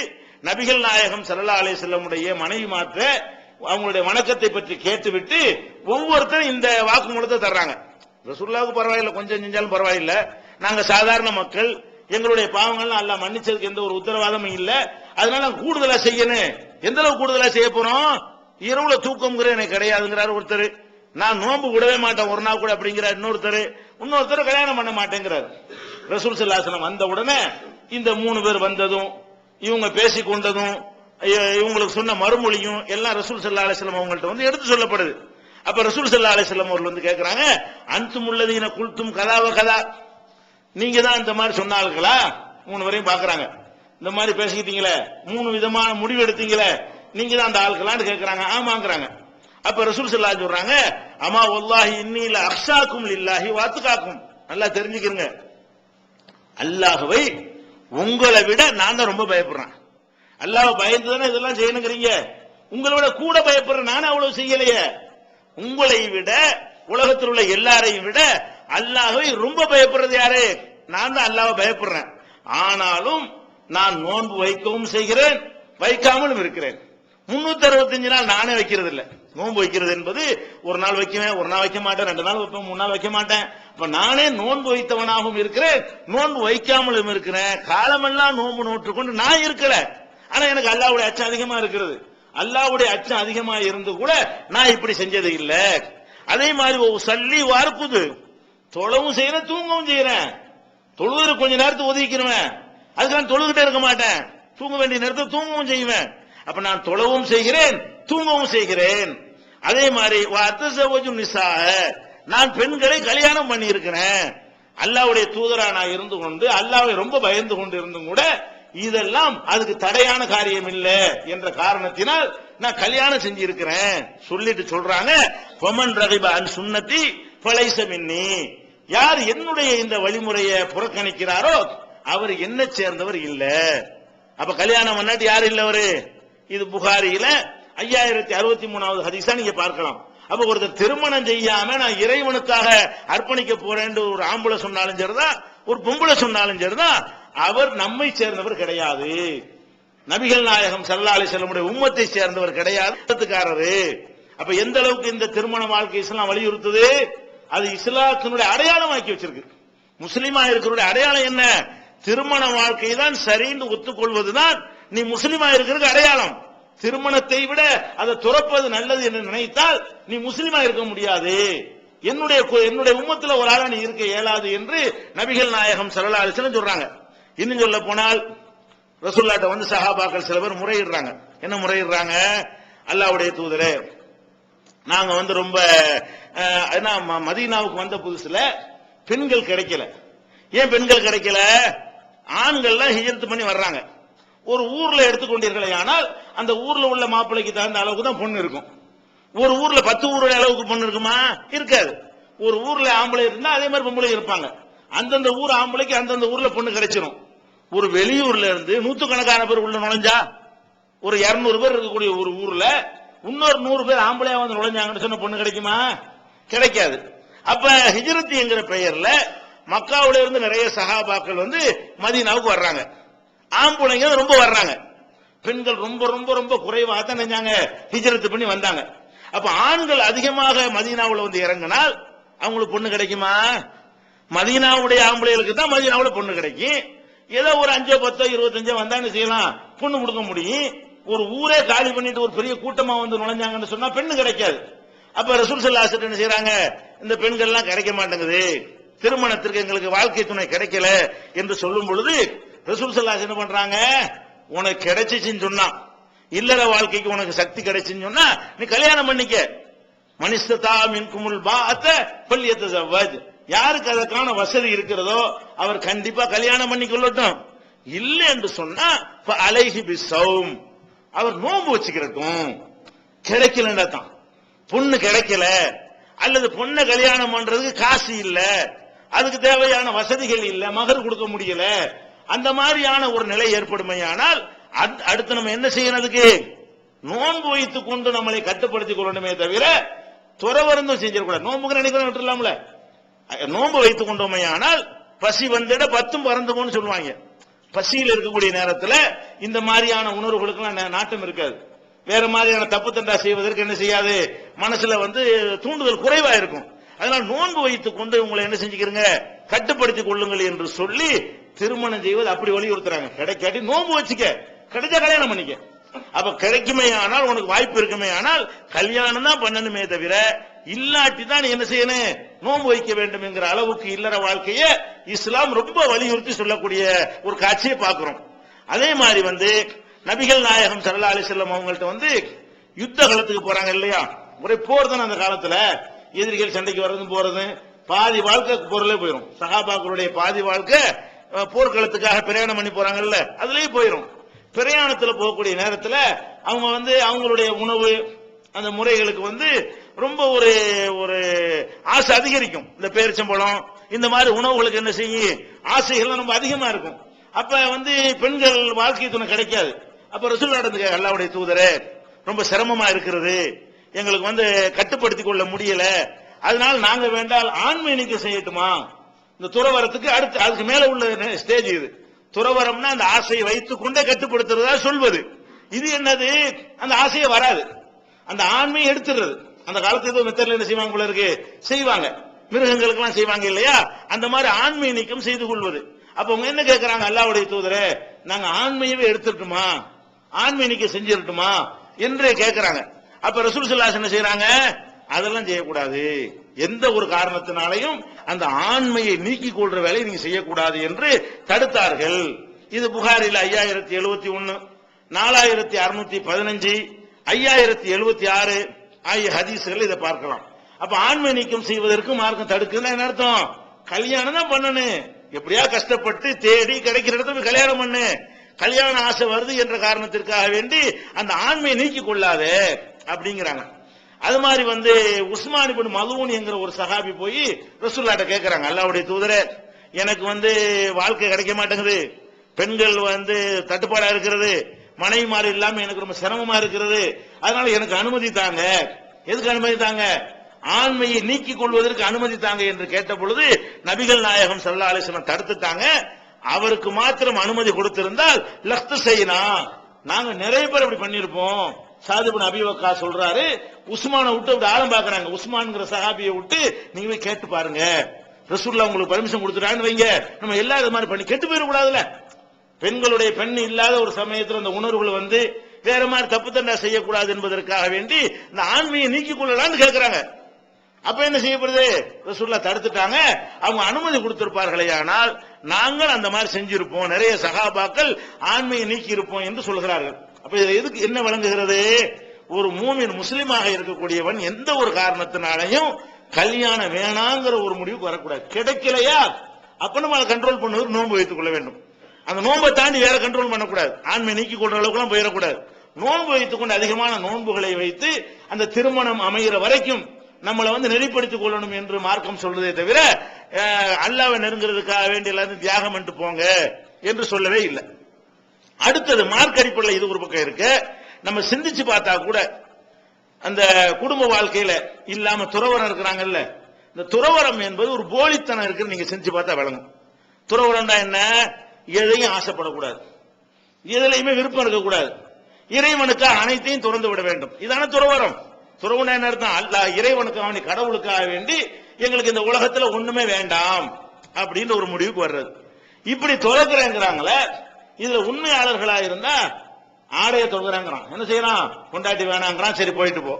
நபிகள் நாயகம் ஸல்லல்லாஹு அலைஹி வஸல்லமுடைய மனைவி மாற்ற அவங்களுடைய வணக்கத்தை பற்றி கேட்டுவிட்டு ஒவ்வொருத்தரும் இந்த வாக்குமூலத்தை தர்றாங்க. ரசூலுல்லாஹ்வுக்கு பரவாயில்லை, கொஞ்சம் செஞ்சாலும் பரவாயில்ல, நாங்க சாதாரண மக்கள், எங்களுடைய பாவங்கள்லாம் அல்லாஹ் மன்னிச்சதுக்கு எந்த ஒரு உத்தரவாதமும் இல்ல, அதனால கூடுதலா செய்யணும். எந்த அளவு கூடுதலா செய்ய போறோம், இரவுல தூக்கம்ங்கிற எனக்கு கிடையாதுங்கிறாரு ஒருத்தர், நான் நோன்பு விடவே மாட்டேன் ஒரு நாள் கூட அப்படிங்கிறார் இன்னொருத்தர் கல்யாணம் பண்ண மாட்டேங்கிறார். ரசூல் ஸல்லல்லாஹு அலைஹி வஸல்லம் வந்த உடனே இந்த 3 பேர் வந்ததும் இவங்க பேசிக் கொண்டதும் இவங்களுக்கு சொன்ன மறுமொழியும் எல்லாம் ரசூல் ஸல்லல்லாஹு அலைஹி வஸல்லம் அவங்கள்ட்ட வந்து எடுத்து சொல்லப்படுது. அப்ப ரசூல் ஸல்லல்லாஹு அலைஹி வஸல்லம் அவர்கள் வந்து கேட்கறாங்க, அன்தும் உள்ளதீன குல்தும் கதா வ கதா, நீங்க தான் இந்த மாதிரி சொன்னார்களா? 3 பேரையும் பாக்குறாங்க, இந்த மாதிரி பேசிக்கிட்டீங்களே, 3 விதமான முடிவு எடுத்தீங்களே, நீங்க தான் அந்த ஆட்களான்னு கேட்கறாங்க. ஆமாங்கிறாங்க. அப்ப ரசூல் ஸல்லல்லாஹு அலைஹி சொல்றாங்க, அமா வல்லாஹி இன்னி ல அக்ஷாக்கும் லில்லாஹி வ அத்காக்கும், நல்லா தெரிஞ்சுக்கிறங்க, அல்லாஹ்வை உங்களை விட நான் தான் ரொம்ப பயப்படுறேன், அல்லாஹ் பயந்து தானே இதெல்லாம் செய்யணுங்கிறீங்க, உங்களை விட கூட பயப்படுறேன், நானே அவ்வளவு செய்யலையே, உங்களை விட உலகத்தில் உள்ள எல்லாரையும் விட அல்லாஹ்வை ரொம்ப பயப்படுறது யாரு, நான் தான் அல்லாஹ்வை பயப்படுறேன், ஆனாலும் நான் நோன்பு வைக்கவும் செய்கிறேன் வைக்காமலும் இருக்கிறேன். 365 நாள் நானே வைக்கிறது இல்ல, நோன்பு வைக்கிறது என்பது ஒரு நாள் வைக்குவேன், ஒரு நாள் வைக்க மாட்டேன், 2 நாள் வைப்பேன், 3 நாள் வைக்க மாட்டேன். அப்ப நானே நோன்பு வைத்தவனாகவும் இருக்கிறேன், நோன்பு வைக்காமலும் இருக்கிறேன், காலமெல்லாம் நோன்பு நோற்றுக்கொண்டு நான் இருக்கல, ஆனா எனக்கு அல்லாஹ்வுடைய அச்சம் அதிகமா இருக்கிறது, அல்லாஹ்வுடைய அச்சம் அதிகமா இருந்து கூட நான் இப்படி செஞ்சது இல்ல. அதே மாதிரி சல்லி வார்ப்புது, தொழவும் செய்யறேன் தூங்கவும் செய்யறேன், தொழுவது கொஞ்ச நேரத்துக்கு ஒதுக்கிடுவேன், அதுக்கு நான் தொழுகிட்டே இருக்க மாட்டேன், தூங்க வேண்டிய நேரத்தை தூங்கவும் செய்வேன். அப்ப நான் தொழவும் செய்கிறேன் தூங்கவும் செய்கிறேன். அதே மாதிரி நான் பெண்களை கல்யாணம் பண்ணி இருக்கிறேன், அல்லாஹ்வுடைய தூதரா நான் இருந்து கொண்டு அல்லாஹ்வை ரொம்ப பயந்து கொண்டு இருந்தும் கூட இதெல்லாம் அதுக்கு தடையான காரியம் இல்ல என்ற காரணத்தினால் நான் கல்யாணம் செஞ்சு இருக்கிறேன் சொல்லிட்டு சொல்றாங்க. ஃபமன் ரகிப அன் சுன்னதி ஃபலைஸ மின்னி, யார் என்னுடைய இந்த வழிமுறையை புறக்கணிக்கிறாரோ அவர் என்ன சேர்ந்தவர் இல்ல. அப்ப கல்யாணம் பண்ணாட்டி யாரு இல்ல அவரு, இது புகாரியில 5063வது ஹதீஸா நீங்க பார்க்கலாம். அப்ப ஒருத்தர் திருமணம் செய்யாம நான் இறைவனுக்காக அர்ப்பணிக்க போறேன் ஒரு ஆம்பளை சொன்னாலும் சரிதான், ஒரு பொம்பளை சொன்னாலும் சரிதான், அவர் நம்மை சேர்ந்தவர் கிடையாது. நபிகள் நாயகம் ஸல்லல்லாஹு அலைஹி வஸல்லம் உம்மத்தை சேர்ந்தவர் கிடையாது. அப்ப எந்த அளவுக்கு இந்த திருமண வாழ்க்கை இஸ்லாம் வலியுறுத்துது? அது இஸ்லாத்தினுடைய அடையாளமாக்கி வச்சிருக்கு. முஸ்லிமா இருக்கிற அடையாளம் என்ன? திருமண வாழ்க்கை தான் சரின்னு ஒத்துக்கொள்வதுதான் நீ முஸ்லிமா இருக்கிறதுக்கு அடையாளம். திருமணத்தை விட அதை துறப்பது நல்லது என்று நினைத்தால் நீ முஸ்லிமா இருக்க முடியாது. என்னுடைய உம்மத்துல ஒரு ஆளா நீ இருக்க இயலாது என்று நபிகள் நாயகம் ஸல்லல்லாஹு அலைஹி வஸல்லம் சொல்றாங்க. இன்னும் சொல்ல போனால் ரசூலுல்லாஹ்ட்ட வந்து சஹாபாக்கள் சில பேர் முறையிடுறாங்க. என்ன முறையிடுறாங்க? அல்லாஹ்வுடைய தூதரே, நாங்க வந்து ரொம்ப மதீனாவுக்கு வந்த புதுசுல பெண்கள் கிடைக்கல. ஏன் பெண்கள் கிடைக்கல? ஆண்கள்லாம் ஹிஜ்ரத் பண்ணி வர்றாங்க. ஒரு ஊர்ல எடுத்துக்கொண்டீர்களே ஆனால் அந்த ஊர்ல உள்ள மாப்பிள்ளைக்கு தகுந்த அளவுக்கு தான் பொண்ணு இருக்கும். ஒரு ஊர்ல 10 ஊருடைய அளவுக்கு பொண்ணு இருக்குமா? இருக்காது. ஒரு ஊர்ல ஆம்பளை இருந்தா அதே மாதிரி பொம்பளை இருப்பாங்க. அந்தந்த ஊர் ஆம்பளைக்கு அந்தந்த ஊர்ல பொண்ணு கிடைச்சிடும். ஒரு வெளியூர்ல இருந்து நூத்துக்கணக்கான பேர் உள்ள நுழைஞ்சா, ஒரு 200 பேர் இருக்கக்கூடிய ஒரு ஊர்ல இன்னொரு 100 பேர் ஆம்பளையா வந்து நுழைஞ்சாங்கன்னு சொன்ன பொண்ணு கிடைக்குமா? கிடைக்காது. அப்ப ஹிஜ்ரத் என்கிற பெயர்ல மக்காவுல இருந்து நிறைய சஹாபாக்கள் வந்து மதீனாவுக்கு வர்றாங்க. ஆம்பளைங்க ரொம்ப வர்றாங்க. பெண்கள் ரொம்ப ரொம்ப ரொம்ப குறைவாக தான் நினைஞ்சாங்க ஹிஜ்ரத் பண்ணி வந்தாங்க. அப்ப ஆண்கள் அதிகமாக மதீனாவுல வந்து இறங்கினால் அவங்களுக்கு பொண்ணு கிடைக்குமா? மதீனாவுடைய ஆம்பளைகளுக்கு தான் மதீனாவுல பொண்ணு கிடைக்கும். ஏதோ ஒரு 5, 10, 25 வந்தான்னு செய்யலாம், பொண்ணு கொடுக்க முடியும். ஒரு ஊரே காலி பண்ணிட்டு ஒரு பெரிய கூட்டமா வந்து நுழைஞ்சாங்கன்னு சொன்னா பெண்ணு கிடைக்காது. அப்ப ரசூல் ஸல்லல்லாஹு அலைஹி வஸல்லம் என்ன செய்யறாங்க? இந்த பெண்கள் எல்லாம் கிடைக்க மாட்டேங்குது, திருமணத்திற்கு எங்களுக்கு வாழ்க்கை துணை கிடைக்கல என்று சொல்லும் பொழுது ரசூல் ஸல்லல்லாஹு அலைஹி வஸல்லம் என்ன பண்றாங்க? உனக்கு கிடைச்சிச்சுன்னு சொன்னா, இல்லற வாழ்க்கைக்கு உனக்கு சக்தி கிடைச்சுன்னு சொன்னா நீ கல்யாணம் பண்ணிக்க. மனிஸ்ததா மின்குமுல் பாஅத ஃபல்யதஸவ்வஜ். யாருக்கு அதற்கான வசதி இருக்கிறதோ அவர் கண்டிப்பா கல்யாணம் பண்ணி கொள்ளட்டும். இல்லை என்று சொன்னா அலைஹி பிஸ்ஸௌம், அவர் நோன்பு வச்சுக்கிறட்டும். கிடைக்கலன்னா தான் பொண்ணு கிடைக்கல, அல்லது பொண்ணை கல்யாணம் பண்றதுக்கு காசு இல்ல, அதுக்கு தேவையான வசதிகள் இல்ல, மகர் கொடுக்க முடியல, அந்த மாதிரியான ஒரு நிலை ஏற்படுமையானால் அடுத்து நம்ம என்ன செய்யறதுக்கு? நோன்பு வைத்துக் கொண்டு நம்மளை கட்டுப்படுத்திக் கொள்ளணுமே தவிர துறவருந்தும் செஞ்சிடக்கூடாது. நோன்புக்கு நினைக்கிறோம் விட்டுலாம்ல. நோன்பு வைத்துக் கொண்டோமையானால் பசி வந்திட 10 பறந்துமோன்னு சொல்லுவாங்க. பசியில் இருக்கக்கூடிய நேரத்தில் இந்த மாதிரியான உணர்வுகளுக்கு நாட்டம் இருக்காது. வேற மாதிரியான தப்பு தண்டா செய்வதற்கு என்ன செய்யாது, மனசுல வந்து தூண்டுதல் குறைவா இருக்கும். அதனால நோன்பு வைத்துக் கொண்டு உங்களை என்ன செஞ்சுக்கிறீங்க, கட்டுப்படுத்திக் கொள்ளுங்கள் என்று சொல்லி திருமணம் செய்வது அப்படி வலியுறுத்துறாங்க. கிடைக்காட்டி நோன்பு வச்சுக்க, கிடைச்சா கல்யாணம் பண்ணிக்க. அப்ப கிடைக்குமே ஆனால் உனக்கு வாய்ப்பு இருக்குமே ஆனால் கல்யாணம் தான் பண்ணணுமே தவிர இல்லாட்டி தான் என்ன செய்யணும், நோன்பு வைக்க வேண்டும் என்கிற அளவுக்கு இல்லற வாழ்க்கைய இஸ்லாம் ரொம்ப வலியுறுத்தி சொல்லக்கூடிய ஒரு காட்சியை பார்க்கிறோம். அதே மாதிரி வந்து நபிகள் நாயகம் ஸல்லல்லாஹு அலைஹி வஸல்லம் அவங்கள்ட்ட வந்து யுத்த காலத்துக்கு போறாங்க இல்லையா, ஒரே போர் தானே அந்த காலத்துல. எதிரிகள் சண்டைக்கு வர்றதும் போறது, பாதி வாழ்க்கை போர்ல போயிடும். சஹாபாக்களுடைய பாதி வாழ்க்கை போர்க்களத்துக்காக பிரயாணம் பண்ணி போறாங்கல்ல, அதுலயே போயிடும். பிரயாணத்துல போகக்கூடிய நேரத்துல அவங்க வந்து அவங்களுடைய உணவு அந்த முறைகளுக்கு வந்து ரொம்ப ஒரு ஒரு ஆசை அதிகரிக்கும். இந்த பேரிச்சம்பழம் இந்த மாதிரி உணவுகளுக்கு என்ன செய்யும், ஆசைகள் ரொம்ப அதிகமா இருக்கும். அப்ப வந்து பெண்கள் வாழ்க்கை துணை கிடைக்காது. அப்ப ரசூலுல்லாஹ் இடத்துக்கு அல்லாஹ்வுடைய தூதரே ரொம்ப சிரமமா இருக்கிறது, எங்களுக்கு வந்து கட்டுப்படுத்திக் கொள்ள முடியல, அதனால நாங்க வேண்டால் ஆண்மை நீக்கம் செய்யட்டுமா? இந்த துறவரத்துக்கு அடுத்து அதுக்கு மேல உள்ள ஸ்டேஜ் இது. துறவரம்னா அந்த ஆசையை வைத்துக் கொண்டே கட்டுப்படுத்துறதா சொல்வது. இது என்னது, அந்த ஆசையே வராது, அந்த ஆண்மையை எடுத்துறது. அந்த காலத்துல ஏதோ மெத்தட்ல என்ன செய்வாங்க போல இருக்கு, செய்வாங்க, மிருகங்களுக்கு எல்லாம் செய்வாங்க இல்லையா, அந்த மாதிரி ஆண்மை நீக்கம் செய்து கொள்வது. அப்ப அவங்க என்ன கேட்கறாங்க, அல்லாஹ்வுடைய தூதரே நாங்க ஆண்மையவே எடுத்துட்டுமா, ஆண்மை நீக்கம் செஞ்சிரட்டுமா என்று கேட்கறாங்க. அப்ப ரசூல் ஸல்லல்லாஹு அலைஹி வஸல்லம் என்ன செய்யறாங்க, அதெல்லாம் செய்யக்கூடாது, எந்த ஒரு காரணத்தினாலையும் அந்த ஆண்மையை நீக்கிக் கொள்ற வேலையை நீங்க செய்யக்கூடாது என்று தடுத்தார்கள். இது புகாரில் 5071, 4615, 5076 ஆகிய ஹதீஸ்கள் இதை பார்க்கலாம். அப்ப ஆண்மை நீக்கம் செய்வதற்கு மார்க்கம் தடுக்குன்னா என்ன அர்த்தம், கல்யாணம் தான் பண்ணணும், எப்படியா கஷ்டப்பட்டு தேடி கிடைக்கிற இடத்துல கல்யாணம் பண்ணு, கல்யாண ஆசை வருது என்ற காரணத்திற்காக வேண்டி அந்த ஆண்மையை நீக்கிக் கொள்ளாதே அப்படிங்கிறாங்க. அது மாதிரி வந்து உஸ்மான் இப்னு மலூன் என்கிற ஒரு சஹாபி போய் ரசூலுல்லாஹ்ட்ட கேட்கறாங்க, அல்லாஹ்வுடைய தூதரே எனக்கு வந்து வாழ்க்கை கிடைக்க மாட்டேங்குது, பெண்கள் வந்து தட்டுப்பாடா இருக்கிறது, மனைவிமார் இல்லாம எனக்கு ரொம்ப சிரமமா இருக்கிறது, அதனால எனக்கு அனுமதி தாங்க எதுக்கு அனுமதித்தாங்க? ஆண்மையை நீக்கிக் கொள்வதற்கு அனுமதித்தாங்க என்று கேட்ட பொழுது நபிகள் நாயகம் ஸல்லல்லாஹு அலைஹி வஸல்லம் தடுத்துட்டாங்க. அவருக்கு மாத்திரம் அனுமதி கொடுத்திருந்தால் லக்து செய்யனா, நாங்க நிறைய பேர் அப்படி பண்ணிருப்போம். சாது இப்னு அபீ வக்காஸ் சொல்றாரு, உஸ்மானை விட்டு அப்படி ஆழம் பாக்குறாங்க. உஸ்மான்ங்கிற சஹாபியை விட்டு நீங்க போய் கேட்டு பாருங்க, ரசூலுல்லாஹ் உங்களுக்கு பர்மிஷன் கொடுத்துட்டான்னு வைங்க, நம்ம எல்லாரும் இது மாதிரி பண்ணி கெட்டு போயிடக்கூடாதுல்ல. பெண்களுடைய பெண் இல்லாத ஒரு சமயத்தில் அந்த உணர்வுகள் வந்து வேற மாதிரி தப்பு தண்டா செய்யக்கூடாது என்பதற்காக வேண்டி இந்த ஆண்மையை நீக்கிக் கொள்ளலாம்னு கேட்கிறாங்க. அப்ப என்ன செய்யப்படுது? ரசூலுல்லாஹ் தடுத்துட்டாங்க. அவங்க அனுமதி கொடுத்திருப்பார்களே ஆனால் நாங்கள் அந்த மாதிரி செஞ்சிருப்போம், நிறைய சஹாபாக்கள் ஆண்மையை நீக்கி இருப்போம் என்று சொல்கிறார்கள். அப்ப இதுல எதுக்கு என்ன வழங்குகிறது? ஒரு மூமின் முஸ்லிமாக இருக்கக்கூடியவன் எந்த ஒரு காரணத்தினாலையும் கல்யாணம் வேணாங்கிற ஒரு முடிவுக்கு வரக்கூடாது. கிடைக்கலையா அப்ப நம்ம அதை கண்ட்ரோல் பண்ணுவது நோன்பு வைத்துக் கொள்ள வேண்டும். அந்த நோன்பை தாண்டி வேற கண்ட்ரோல் பண்ணக்கூடாது. ஆண்மை நீக்கி கொள்ற அளவுக்கு எல்லாம் போயிடக்கூடாது. நோன்பு வைத்துக் கொண்டு அதிகமான நோன்புகளை வைத்து அந்த திருமணம் அமைகிற வரைக்கும் நம்மளை வந்து நெறிப்படுத்திக் கொள்ளணும் என்று மார்க்கம் சொல்றதே தவிர அல்லாஹ்வை நெருங்குறதுக்காக வேண்டிய எல்லாரும் தியாகம் பண்ணிட்டு போங்க என்று சொல்லவே இல்லை. அடுத்தது மார்க் அடிப்படையில் இது ஒரு பக்கம் இருக்கு. நம்ம சிந்திச்சு பார்த்தா கூட அந்த குடும்ப வாழ்க்கையில இல்லாம துறவரம் இருக்கிறாங்கல்ல, இந்த துறவரம் என்பது ஒரு போலித்தனம் இருக்குன்னு நீங்க செஞ்சு பார்த்தா விளங்கும். துறவரம்டா என்ன? எதையும் ஆசைப்படக்கூடாது, எதுலையுமே விருப்பம் இருக்கக்கூடாது, இறைவனுக்கு அனைத்தையும் துறந்து விட வேண்டும். இதான துறவரம். துறவுனா என்ன அர்த்தம்? அல்லாஹ் இறைவனுக்கு அவனி கடவுளுக்காக வேண்டி எங்களுக்கு இந்த உலகத்துல ஒண்ணுமே வேண்டாம் அப்படின்னு ஒரு முடிவுக்கு வர்றது. இப்படி துறக்கிறேங்கிறாங்களே, இதுல உண்மையாளர்களா இருந்தா ஆடைய தொழுகிறாங்கிறான். என்ன செய்யறான்? கொண்டாட்டி வேணாங்கிறான். சரி போயிட்டு போ.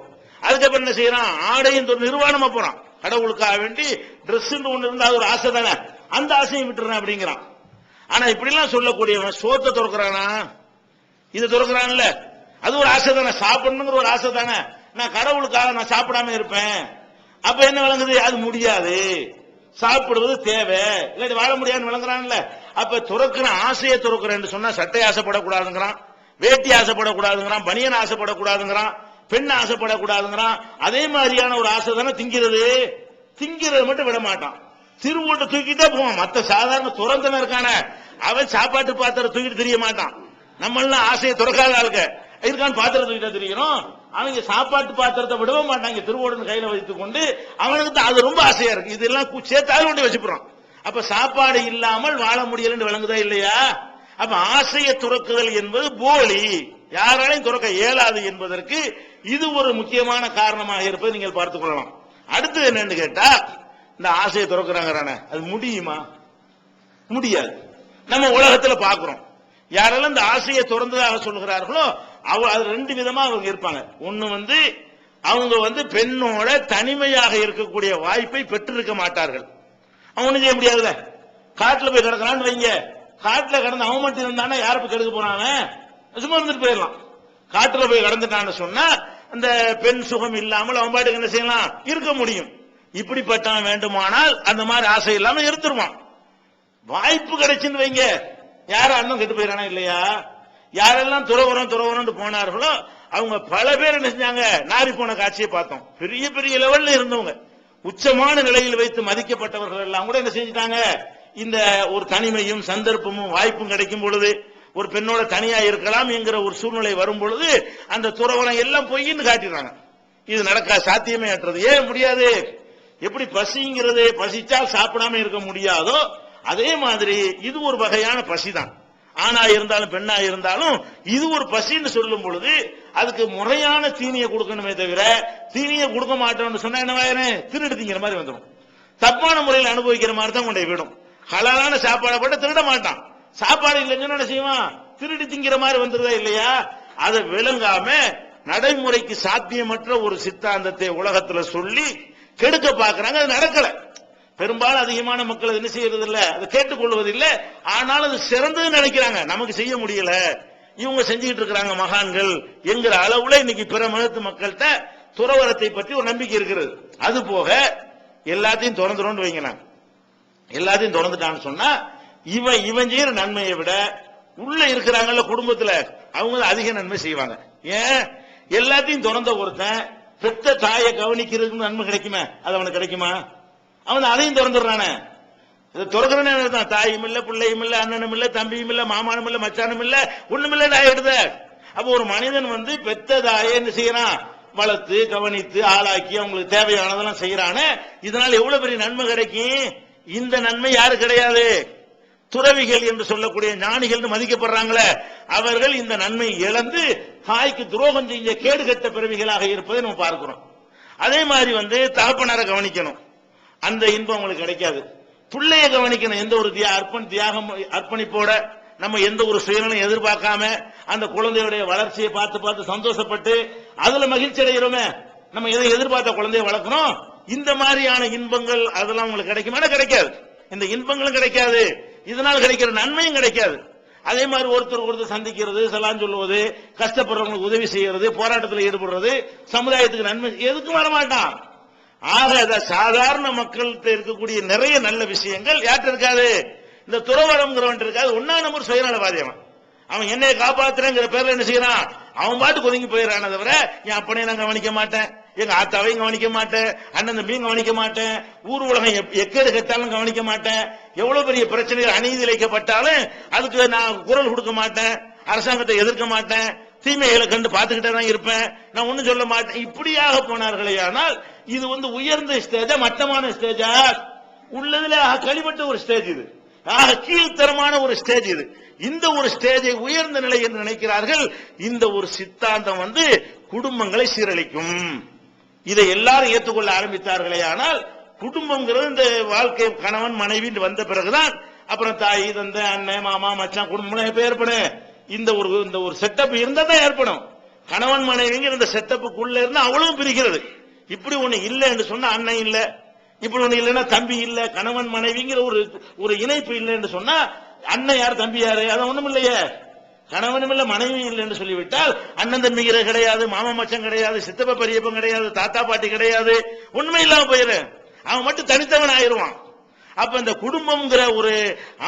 அதுக்கப்புறம் என்ன செய்யறான்? ஆடையும் நிர்வாணமா போறான். கடவுளுக்காக வேண்டி ட்ரெஸ் ஒண்ணு இருந்தா அது ஒரு ஆசை தானே, அந்த ஆசையும் விட்டுறான் அப்படிங்கிறான். ஆனா இப்படி எல்லாம் சொல்லக்கூடியவன் சோத்தை துறக்கிறானா? இது துறக்கிறான்ல, அது ஒரு ஆசை தானே, சாப்பிடணுங்கிற ஒரு ஆசை தானே. நான் கடவுளுக்காக நான் சாப்பிடாம இருப்பேன், அப்ப என்ன விளங்குது? அது முடியாது, சாப்பிடுவது தேவை, இல்லாட்டி வாழ முடியாதுன்னு விளங்குறான்ல. அப்ப துறக்கிற ஆசையை துறக்கிறேன்னு சொன்னா சட்டை ஆசைப்படக்கூடாதுங்கிறான், வேட்டி ஆசைப்படக்கூடாதுங்கிறான், பனியன் ஆசைப்படக்கூடாதுங்கிறான், பெண் ஆசைப்படக்கூடாதுங்கிறான். அதே மாதிரியான ஒரு ஆசை தானே திங்கிறது. திங்கிறது மட்டும் விட மாட்டான், திருவோட்டை தூக்கிட்டே போவான். மத்த சாதாரண துறந்தன இருக்கான அவன் சாப்பாட்டு பாத்திரம் தூக்கிட்டு தெரிய மாட்டான். நம்ம எல்லாம் ஆசையை துறக்காத ஆளுங்க இருக்கான்னு பாத்திரம் தூக்கிட்டா தெரியணும். அவங்க சாப்பாட்டு பாத்திரத்தை விடவே மாட்டாங்க, திருவோடு கையில வைத்துக் கொண்டு. அவனுக்கு அது ரொம்ப ஆசையா இருக்கு, இதெல்லாம் சேர்த்தாலும் கொண்டு வச்சுப்படுறான். அப்ப சாப்பாடு இல்லாமல் வாழ முடியலன்னு விளங்குதா இல்லையா? அப்ப ஆசையை துறக்குதல் என்பது போலி, யாராலையும் துறக்க இயலாது என்பதற்கு இது ஒரு முக்கியமான காரணமாக இருப்பதை நீங்கள் பார்த்துக் கொள்ளலாம். அடுத்தது என்னன்னு கேட்டா, இந்த ஆசையை துறக்கிறாங்க, அது முடியுமா? முடியாது. நம்ம உலகத்துல பாக்குறோம், யாரெல்லாம் இந்த ஆசையை துறந்ததாக சொல்லுகிறார்களோ அது ரெண்டு விதமா அவங்க இருப்பாங்க. ஒண்ணு அவங்க பெண்ணோட தனிமையாக இருக்கக்கூடிய வாய்ப்பை பெற்றிருக்க மாட்டார்கள். அவனு செய்ய முடியாதுல. காட்டுல போய் கிடக்கிறான்னு வைங்க, காட்டுல கிடந்து அவன் மட்டும் இருந்தானா யார போய் கெடுக்க போனாங்க? சும்மா இருந்துட்டு போயிடலாம். காட்டுல போய் கடந்துட்டான்னு சொன்னா அந்த பெண் சுகம் இல்லாமல் அவன் பாட்டுக்கு என்ன செய்யலாம்? இருக்க முடியும். இப்படிப்பட்டவன் வேண்டுமானால் அந்த மாதிரி ஆசை இல்லாம இருந்துருவான். வாய்ப்பு கிடைச்சுன்னு வைங்க, யாரும் அண்ணன் கெட்டு போயிடானா இல்லையா? யாரெல்லாம் துறவரம் போனார்களோ அவங்க பல பேர் என்ன செஞ்சாங்க? நாரி போன காட்சியை பார்த்தோம். பெரிய பெரிய லெவல்ல இருந்தவங்க, உச்சமான நிலையில் வைத்து மதிக்கப்பட்டவர்கள் எல்லாம் கூட என்ன செஞ்சிட்டாங்க? இந்த ஒரு தனிமையும் சந்தர்ப்பமும் வாய்ப்பும் கிடைக்கும் பொழுது, ஒரு பெண்ணோட தனியா இருக்கலாம் என்கிற ஒரு சூழ்நிலை வரும் பொழுது அந்த துறவரம் எல்லாம் பொய்ன்னு காட்டிடுறாங்க. இது நடக்க சாத்தியமே அற்றது. ஏன் முடியாது? எப்படி பசிங்கிறது, பசிச்சால் சாப்பிடாம இருக்க முடியாதோ அதே மாதிரி இது ஒரு வகையான பசிதான். ஆணா இருந்தாலும் பெண்ணா இருந்தாலும் இது ஒரு பசின்னு சொல்லும் பொழுது அதுக்கு முறையான தீனியை கொடுக்கணுமே தவிர தீனியை கொடுக்க மாட்டோம்னு சொன்னா என்ன திருடு திங்கிற மாதிரி வந்துடும். தப்பான முறையில் அனுபவிக்கிற மாதிரி தான் கொண்டே விடும். ஹலாலான சாப்பாடை போட்டு திருட மாட்டான், சாப்பாடு இல்லைன்னு என்ன செய்வான்? திருடி திங்கிற மாதிரி வந்துருதா இல்லையா? அதை விளங்காம நடைமுறைக்கு சாத்தியமற்ற ஒரு சித்தாந்தத்தை உலகத்துல சொல்லி கெடுக்க பாக்குறாங்க. அது நடக்கல. பெரும்பாலும் அதிகமான மக்கள் என்ன செய்யறது இல்ல, அதை கேட்டுக்கொள்வதில்லை. ஆனால் அது சிறந்தது நினைக்கிறாங்க. நமக்கு செய்ய முடியல, இவங்க செஞ்சுக்கிட்டு இருக்கிறாங்க மகான்கள் என்கிற அளவுல இன்னைக்கு பிற மதத்து மக்கள்கிட்ட துறவரத்தை பற்றி ஒரு நம்பிக்கை இருக்கிறது. அது போக எல்லாத்தையும் திறந்துடும் வைங்கலாம், எல்லாத்தையும் திறந்துட்டான்னு சொன்னா இவன் செய்யற நன்மையை விட உள்ள இருக்கிறாங்கல்ல குடும்பத்துல அவங்க அதிக நன்மை செய்வாங்க. ஏன்? எல்லாத்தையும் திறந்த ஒருத்தன் பெத்த தாயை கவனிக்கிறதுக்கு நன்மை கிடைக்குமே, அது அவனுக்கு கிடைக்குமா? அவன் அதையும் திறந்துடுறானே. இதை திறக்கிறேன்னு தாயும் இல்ல, பிள்ளையும் இல்ல, அண்ணனும் இல்ல, தம்பியும் இல்ல, மாமானும் இல்ல, மச்சானும் இல்ல, ஒண்ணுமில்ல ஆயிடுத. அப்ப ஒரு மனிதன் பெத்த தாயை என்ன செய்யறான்? வளர்த்து கவனித்து ஆளாக்கி அவங்களுக்கு தேவையானதெல்லாம் செய்யறானே, இதனால் எவ்வளவு பெரிய நன்மை கிடைக்கும். இந்த நன்மை யாரு கிடையாது? துறவிகள் என்று சொல்லக்கூடிய ஞானிகள் மதிக்கப்படுறாங்களே, அவர்கள் இந்த நன்மை இழந்து தாய்க்கு துரோகம் செய்ய கேடு கட்ட பிறவிகளாக இருப்பதை நம்ம பார்க்கிறோம். அதே மாதிரி தகப்பனாரை கவனிக்கணும், அந்த இன்பம் உங்களுக்கு கிடைக்காது. பிள்ளைய கவனிக்கணும், எந்த ஒரு தியாகம் அர்ப்பணிப்போட நம்ம எந்த ஒரு சுயநலம் எதிர்பார்க்காம அந்த குழந்தையுடைய வளர்ச்சியை பார்த்து பார்த்து சந்தோஷப்பட்டு அதுல மகிழ்ச்சி அடைகிறோமே, நம்ம எதை எதிர்பார்த்த குழந்தைய வளர்க்கணும். இந்த மாதிரியான இன்பங்கள் அதெல்லாம் உங்களுக்கு கிடைக்குமா? கிடைக்காது. இந்த இன்பங்களும் கிடைக்காது, இதனால் கிடைக்கிற நன்மையும் கிடைக்காது. அதே மாதிரி ஒருத்தர் சந்திக்கிறது, சலான் சொல்லுவது, கஷ்டப்படுறவங்களுக்கு உதவி செய்யறது, போராட்டத்தில் ஈடுபடுறது, சமுதாயத்துக்கு நன்மை எதுக்கும் வரமாட்டான். ஆக சாதாரண மக்கள்கிட்ட இருக்கக்கூடிய நிறைய நல்ல விஷயங்கள் யார்கிட்ட இருக்காது? இந்த துறவரம்ங்கிறவன் இருக்காது. ஒன்னா நம்பர் சுயநலவாதி. அவன் என்னைய காப்பாத்துறேங்கிற பேர்ல என்ன செய்யறான்? அவன் பாட்டு ஒதுங்கி போயிடறான தவிர என் அப்பனையும் நான் கவனிக்க மாட்டேன், எங்க ஆத்தாவையும் கவனிக்க மாட்டேன், அண்ணன் தம்பியும் கவனிக்க மாட்டேன், ஊர் உலகம் எக்கேடு கட்டாலும் கவனிக்க மாட்டேன், எவ்வளவு பெரிய பிரச்சனைகள் அநீதி இழைக்கப்பட்டாலும் அதுக்கு நான் குரல் கொடுக்க மாட்டேன், அரசாங்கத்தை எதிர்க்க மாட்டேன், தீமைகளை கண்டு பார்த்துக்கிட்டே தான் இருப்பேன், நான் ஒன்னும் சொல்ல மாட்டேன். இப்படியாக போனார்களே. ஆனால் இது உயர்ந்த ஸ்டேஜா மட்டமான ஸ்டேஜா? உள்ளதுல கழிப்பட்ட ஒரு ஸ்டேஜ் இது, கீழ்த்தரமான ஒரு ஸ்டேஜ் இது. இந்த ஒரு ஸ்டேஜை உயர்ந்த நிலை என்று நினைக்கிறார்கள். இந்த ஒரு சித்தாந்தம் குடும்பங்களை சீரழிக்கும். இதை எல்லாரும் ஏற்றுக்கொள்ள ஆரம்பித்தார்களே. ஆனால் குடும்பம்ங்கிறது இந்த வாழ்க்கை கணவன் மனைவி வந்த பிறகுதான் அப்புறம் தாய் தந்தை அண்ணன் மாமா மச்சான் குடும்பம் எப்ப ஏற்படும்? இந்த ஒரு செட்டப் இருந்தா தான் ஏற்படும். கணவன் மனைவிங்கிற இந்த செட்டப்புக்குள்ள இருந்தா அவ்வளவு பிரிக்கிறது. இப்படி ஒண்ணு இல்லை என்று சொன்னா அண்ணன் இல்ல, இப்படி ஒண்ணு இல்லைன்னா தம்பி இல்ல, கணவன் மனைவிங்கிற ஒரு இணைப்பு இல்லை என்று சொன்னா அண்ணன் யார் தம்பி யாரு? அது ஒண்ணும் இல்லையே. கணவனும் இல்ல மனைவியும் இல்லை என்று சொல்லிவிட்டால் அண்ணன் தம்பிகிற கிடையாது, மாமா மச்சம் கிடையாது, சித்தப்ப பெரியப்பம் கிடையாது, தாத்தா பாட்டி கிடையாது, உண்மை இல்லாம போயிரு. அவன் மட்டும் தனித்தவன் ஆயிடுவான். அப்ப இந்த குடும்பம்ங்கிற ஒரு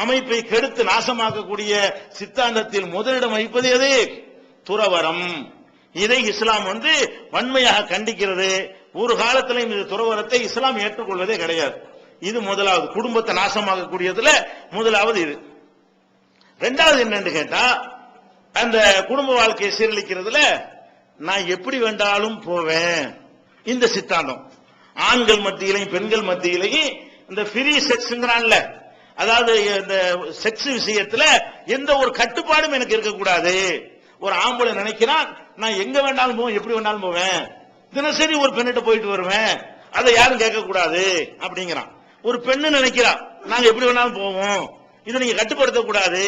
அமைப்பை கெடுத்து நாசமாக்கக்கூடிய சித்தாந்தத்தில் முதலிடம் வகிப்பது எது? துறவரம். இதை இஸ்லாம் வன்மையாக கண்டிக்கிறது. ஒரு காலத்தில் இந்த துறவரத்தை இஸ்லாம் ஏற்றுக்கொள்வதே கிடையாது. இது முதலாவது, குடும்பத்தை நாசமாக்கக்கூடியதுல முதலாவது இது. ரெண்டாவது என்னன்னு கேட்டா, அந்த குடும்ப வாழ்க்கையை சீரழிக்கிறதுல நான் எப்படி வேண்டாலும் போவேன் இந்த சித்தாந்தம். ஆண்கள் மத்தியிலையும் பெண்கள் மத்தியிலையும் இந்த ஃப்ரீ செக்ஸ்ங்கிறான்ல, அதாவது இந்த செக்ஸ் விஷயத்துல எந்த ஒரு கட்டுப்பாடும் எனக்கு இருக்கக்கூடாது. ஒரு ஆம்பளை நினைக்கிறான் நான் எங்க வேண்டாலும் போவேன், எப்படி வேண்டாலும் போவேன், தினசரி ஒரு பெண்ணிட்ட போயிட்டு வருவேன், அதை யாரும் கேட்க கூடாது அப்படிங்கிறான். ஒரு பெண்ணு நினைக்கிறா நாங்க எப்படி வேணாலும் போவோம், இதை நீங்க கட்டுப்படுத்த கூடாது,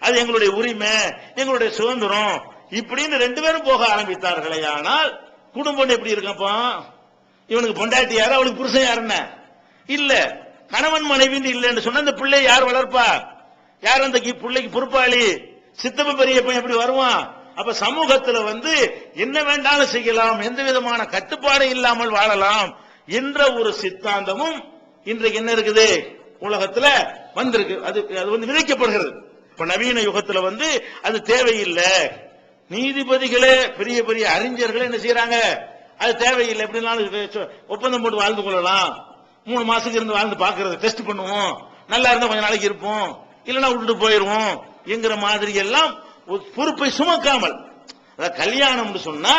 அது எங்களுடைய உரிமை, எங்களுடைய சுதந்திரம், இப்படின்னு ரெண்டு பேரும் போக ஆரம்பித்தார்களே. ஆனால் குடும்பம் எப்படி இருக்கப்பா? இவனுக்கு பொண்டாட்டி யாரு, அவளுக்கு புருஷன் யாருன்னு இல்ல, கணவன் மனைவின்னு இல்லைன்னு சொன்ன இந்த பிள்ளை யார் வளர்ப்பா? யார் அந்த பிள்ளைக்கு பொறுப்பாளி? சித்தப்ப பெரியப்பன் எப்படி வருவான்? அப்ப சமூகத்துல என்ன வேண்டாலும் செய்யலாம், எந்த விதமான கட்டுப்பாடு இல்லாமல் வாழலாம் என்ற ஒரு சித்தாந்தமும் இன்றைக்கு என்ன இருக்குது உலகத்துல வந்திருக்கு. அது விதைக்கப்படுகிறது. இப்ப நவீன யுகத்துல அது தேவையில்லை. நீதிபதிகளே பெரிய பெரிய அறிஞர்களே என்ன செய்யறாங்க, அது தேவையில்லை, எப்படினாலும் ஒப்பந்தம் போட்டு வாழ்ந்து கொள்ளலாம், 3 மாசத்துக்கு இருந்து வாழ்ந்து பாக்குறது, டெஸ்ட் பண்ணுவோம், நல்லா இருந்தா கொஞ்ச நாளைக்கு இருப்போம், இல்லைன்னா விட்டுட்டு போயிருவோம் என்கிற மாதிரி எல்லாம் பொறுப்பை சுமக்காமல். கல்யாணம் சொன்னா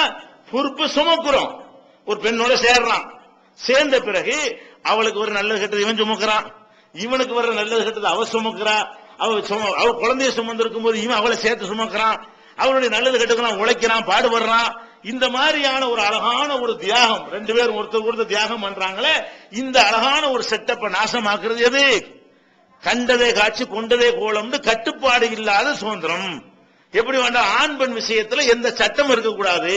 பொறுப்பை சுமக்குறோம். ஒரு பெண்ணோட சேர்றான், சேர்ந்த பிறகு அவளுக்கு ஒரு நல்லது கெட்டது இவன் சுமக்கிறான், இவனுக்கு வர்ற நல்லது கெட்டது அவ சுமக்கிறா, அவ குழந்தைய சுமந்திருக்கும் போது இவன் அவளை சேர்த்து சுமக்கிறான், அவளுடைய நல்லது கெட்டதெல்லாம் உழைக்கிறான், பாடுபடுறான். இந்த மாதிரியான ஒரு அழகான ஒரு தியாகம், ரெண்டு பேரும் ஒருத்தர் தியாகம் பண்றாங்களே, இந்த அழகான ஒரு செட்டப்பை நாசமாக்குறது எது? கண்டதே காட்சி கொண்டதே கோலம், கட்டுப்பாடு இல்லாத சுதந்திரம். எப்படி வேண்டாம், ஆண் பெண் விஷயத்துல எந்த சட்டம் இருக்கக்கூடாது.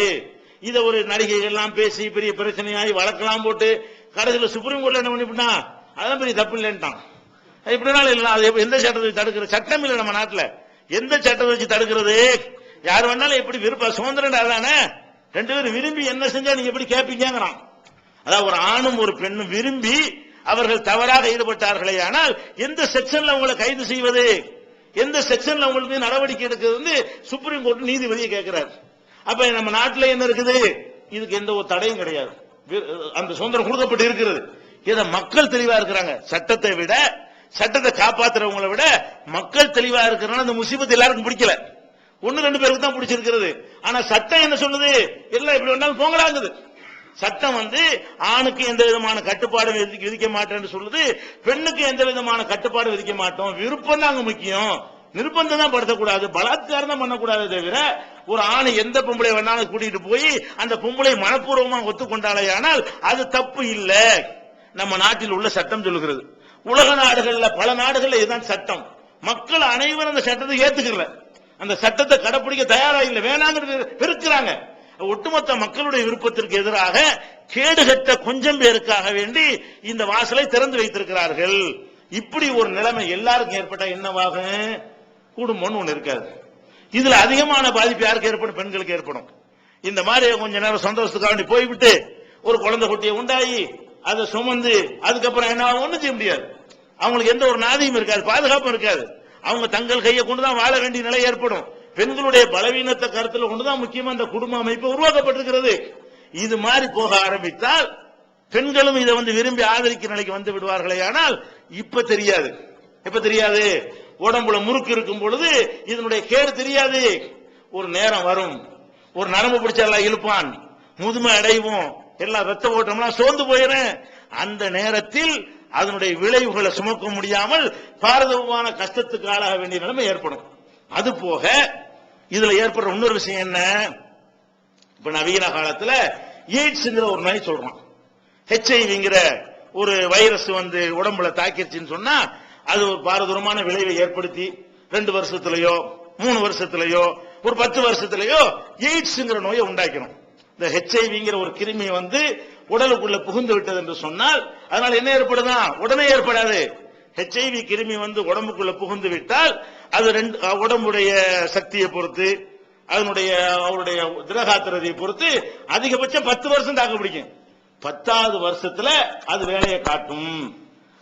இதை ஒரு நடிகைகள் எல்லாம் பேசி பெரிய பிரச்சனையாகி வழக்கெல்லாம் போட்டு கடைசியில் சுப்ரீம் கோர்ட்ல என்ன பண்ணிவிட்டா, அதான் பெரிய தப்பு இல்லைன்ட்டான். இப்படினாலும் இல்லை, அது எந்த சட்டத்தை தடுக்கிற சட்டம் இல்லை நம்ம நாட்டில். எந்த சட்டத்தை வச்சு தடுக்கிறது? யார் வேணாலும் எப்படி விருப்ப சுதந்திரம் அதானே, ரெண்டு பேரும் விரும்பி என்ன செஞ்சா நீங்க எப்படி கேட்பீங்கிறான். அதாவது ஒரு ஆணும் ஒரு பெண்ணும் விரும்பி அவர்கள் தவறாக ஈடுபட்டார்களே, ஆனால் எந்த செக்ஷன்ல அவங்களை கைது செய்வது, எந்த செக்ஷன்ல அவங்களுக்கு நடவடிக்கை எடுக்கிறது சுப்ரீம் கோர்ட் நீதிபதியை கேட்கிறார். அப்ப நம்ம நாட்டில் என்ன இருக்குது, இதுக்கு எந்த ஒரு தடையும் கிடையாது, அந்த சுதந்திரம் கொடுக்கப்பட்டு இருக்கிறது. இதை மக்கள் தெளிவா இருக்கிறாங்க. சட்டத்தை விட, சட்டத்தை காப்பாற்றுறவங்களை விட மக்கள் தெளிவா இருக்கிறாங்க. அந்த முசீபத் எல்லாருக்கும் பிடிக்கல, 1-2 பேருக்கு தான் பிடிச்சிருக்கிறது. ஆனா சட்டம் என்ன சொல்லுது, எல்லாம் எப்படி வேணாலும் போங்களாங்குது. சட்டம் வந்து ஆணுக்கு எந்த விதமான கட்டுப்பாடு விதிக்க மாட்டேன்னு சொல்லுது, பெண்ணுக்கு எந்த விதமான கட்டுப்பாடு விதிக்க மாட்டோம். விருப்பம் தான் அங்க முக்கியம், நிர்பந்தம் தான் படுத்தக்கூடாது, பலாத்காரம் தான் பண்ணக்கூடாது. தவிர ஒரு ஆணை எந்த பொம்பளை வேணாலும் கூட்டிட்டு போய் அந்த பொம்பளை மனப்பூர்வமா ஒத்துக்கொண்டாலேயானால் அது தப்பு இல்ல. நம்ம நாட்டில் உள்ள சட்டம் சொல்லுகிறது. உலக நாடுகள்ல பல நாடுகள்ல இதுதான் சட்டம். மக்கள் அனைவரும் அந்த சட்டத்தை ஏத்துக்கல, அந்த சட்டத்தை கடைபிடிக்க தயாரா இல்ல, வேணாங்கிறது வெறுக்கிறாங்க. ஒட்டுமொத்த மக்களுடைய விருப்பத்திற்கு எதிராக கேடுகட்ட கொஞ்சம் பேருக்காக வேண்டி இந்த வாசலை திறந்து வைத்திருக்கிறார்கள். இப்படி ஒரு நிலைமை எல்லாருக்கும் ஏற்பட்டா என்னவாகும்? குடும்பம்னு ஒண்ணு இருக்காது. இதுல அதிகமான பாதிப்பு யாருக்கு ஏற்படும்? பெண்களுக்கு ஏற்படும். இந்த மாதிரி கொஞ்ச நேரம் சந்தோஷத்துக்காக வேண்டி போய்விட்டு ஒரு குழந்தை குட்டியை உண்டாகி அதை சுமந்து அதுக்கப்புறம் என்ன ஒண்ணும் செய்ய முடியாது. அவங்களுக்கு எந்த ஒரு நாதியும் இருக்காது, பாதுகாப்பும் இருக்காது. அவங்க தங்கள் கையை கொண்டுதான் வாழ வேண்டிய நிலை ஏற்படும். பெண்களுடைய பலவீனத்தை கருத்தில் கொண்டுதான் முக்கியமா இந்த குடும்ப அமைப்பு உருவாக்கப்பட்டிருக்கிறது. இது மாதிரி போக ஆரம்பித்தால் பெண்களும் இதை வந்து விரும்பி ஆதரிக்கிற நிலைக்கு வந்து விடுவார்களே. ஆனால் இப்ப தெரியாது. எப்ப தெரியாது? உடம்புல முறுக்கு இருக்கும் பொழுது இதனுடைய கேடு தெரியாது. ஒரு நேரம் வரும், ஒரு நரம்பு பிடிச்ச எல்லாம் இழுப்பான், முதுமை அடைவோம், எல்லாம் ரத்த ஓட்டம்லாம் சோர்ந்து போயிடும். அந்த நேரத்தில் அதனுடைய விளைவுகளை சுமக்க முடியாமல் பாரதமான கஷ்டத்துக்கு ஆளாக வேண்டிய நிலைமை ஏற்படும். அது போக இதுல ஏற்படுற இன்னொரு விஷயம் என்ன? இப்ப நவீன காலத்துல எய்ட்ஸ்ங்கிற ஒரு நோய் சொல்றான். HIV ஒரு வைரஸ் வந்து உடம்புல தாக்கிருச்சுன்னு சொன்னா அது ஒரு பாரதூரமான விளைவை ஏற்படுத்தி 2 வருஷத்திலேயோ 3 வருஷத்திலேயோ ஒரு 10 வருஷத்திலேயோ எய்ட்ஸ்ங்கிற நோயை உண்டாக்கணும். இந்த HIV ஒரு கிருமி வந்து உடலுக்குள்ள புகுந்து விட்டது என்று சொன்னால் அதனால என்ன ஏற்படுதான்? உடனே ஏற்படாது. HIV கிருமி வந்து உடம்புக்குள்ள புகுந்து விட்டால் அது உடம்புடைய சக்தியை பொறுத்து அதனுடைய அவருடைய திரகாத்திரத்தை பொறுத்து அதிகபட்சம் 10 வருஷம் தாக்கு பிடிக்கும். 10வது வருஷத்துல அது வேலையை காட்டும்,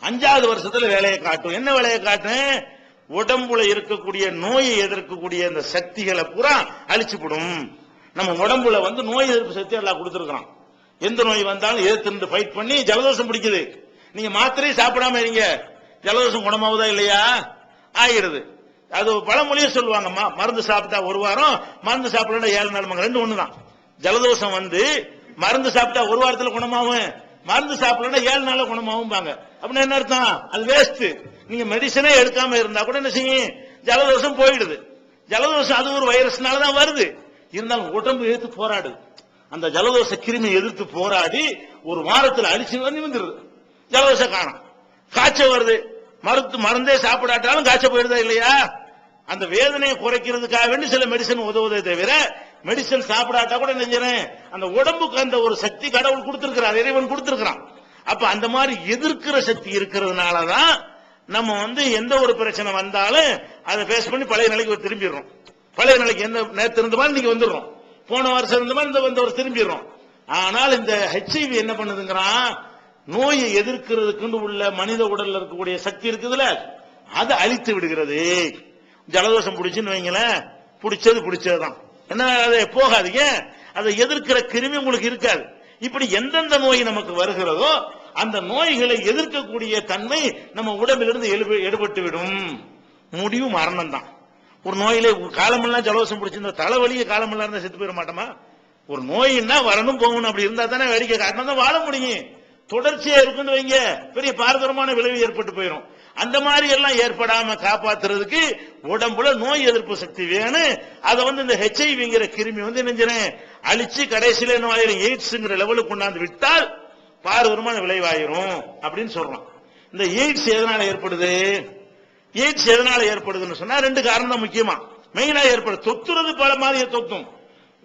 5வது வருஷத்துல வேலையை காட்டும். என்ன வேலையை காட்டும்? உடம்புல இருக்கக்கூடிய நோயை எதிர்க்கக்கூடிய அந்த சக்திகளை பூரா அழிச்சுப்படும். நம்ம உடம்புல வந்து நோய் எதிர்ப்பு சக்தி எல்லாம் கொடுத்திருக்கிறோம். எந்த நோய் வந்தாலும் எதிர்த்து ஃபைட் பண்ணி ஜலதோஷம் பிடிக்குது. நீங்க மாத்திரை சாப்பிடாம இருங்க, ஜலதோஷம் குணமாவதா இல்லையா? ஆகிடுது. அது பழமொழியே சொல்லுவாங்க, மருந்து சாப்பிட்டா 1 வாரம், மருந்து சாப்பிடல 7 நாள், ரெண்டு ஒண்ணுதான். ஜலதோஷம் வந்து மருந்து சாப்பிட்டா 1 வாரத்துல குணமாகும், மருந்து சாப்பிடல 7 நாள்ல குணமாகும். அப்படின்னா என்ன அர்த்தம்? அது வேஸ்ட். நீங்க மெடிசனே எடுக்காம இருந்தா கூட என்ன செய்யும்? ஜலதோஷம் போயிடுது. ஜலதோஷம் அது ஒரு வைரஸ்னாலதான் வருது. இருந்தாலும் உடம்பு எதிர்த்து போராடுது. அந்த ஜலதோஷ கிருமி எதிர்த்து போராடி 1 வாரத்தில் அழிச்சு வந்துருது. ஜலதோஷம் காணும். காய்ச்சல் வருது, மருந்தே சாப்பிடாட்டாலும் காய்ச்சல் போயிருதா இல்லையா? அந்த வேதனையை குறைக்கிறதுக்காக வேண்டி சில மெடிசன் உதவுவதே தவிர மெடிசன் சாப்பிடாட்டா கூட நெஞ்சறேன் அந்த உடம்புக்கு அந்த ஒரு சக்தி கடவுள் கொடுத்திருக்கிறார், இறைவன் கொடுத்திருக்கிறான். அப்ப அந்த மாதிரி எதிர்க்கிற சக்தி இருக்கிறதுனாலதான் நம்ம வந்து எந்த ஒரு பிரச்சனை வந்தாலும் அதை பேஸ் பண்ணி பழைய நிலைக்கு திரும்பிடுறோம். பழைய நிலைக்கு என்ன நேற்று இருந்த மாதிரி நீங்க வந்துடுறோம், போன வருஷம் இருந்த மாதிரி இந்த வருஷம் திரும்பிடுறோம். ஆனால் இந்த HIV என்ன பண்ணுதுங்கிறான்? நோயை எதிர்க்கிறதுக்கு உள்ள மனித உடல்ல இருக்கக்கூடிய சக்தி இருக்குதுல, அதை அழித்து விடுகிறது. ஜலதோஷம் பிடிச்சுன்னு வைங்களேன், பிடிச்சதுதான் என்ன, அதை போகாதீங்க, அதை எதிர்க்கிற கிருமி உங்களுக்கு இருக்காது. இப்படி எந்தெந்த நோய் நமக்கு வருகிறதோ அந்த நோய்களை எதிர்க்கக்கூடிய தன்மை நம்ம உடம்பிலிருந்து எடுபட்டு விடும். முடிவு மரணம் தான். ஒரு நோயிலே காலமெல்லாம் ஜலதோஷம் பிடிச்சிருந்த தலைவலிய காலமெல்லாம் இருந்தா செத்து போயிட மாட்டோமா? ஒரு நோயின்னா வரணும் போகணும், அப்படி இருந்தா தானே வேடிக்கை காரணம் தான் வாழ முடியும். தொடர்ச்சியா இருக்குன்னு வைங்க, பெரிய பாரதூரமான விளைவு ஏற்பட்டு போயிடும். அந்த மாதிரி எல்லாம் ஏற்படாம காப்பாத்துறதுக்கு உடம்புல நோய் எதிர்ப்பு சக்தி வேணும். அதை வந்து இந்த HIV கிருமி வந்து நெஞ்சறேன் அழிச்சு கடைசியில என்ன ஆயிரும்? எய்ட்ஸ்ங்கிற லெவலுக்கு கொண்டாந்து விட்டால் பாரதூரமான விளைவாயிரும் அப்படின்னு சொல்றோம். இந்த எய்ட்ஸ் எதனால ஏற்படுது? எய்ட்ஸ் எதனால ஏற்படுதுன்னு சொன்னா 2 காரணம் தான் முக்கியமா மெயினா ஏற்படுது. தொத்துறது பல மாதிரி தொத்தும்,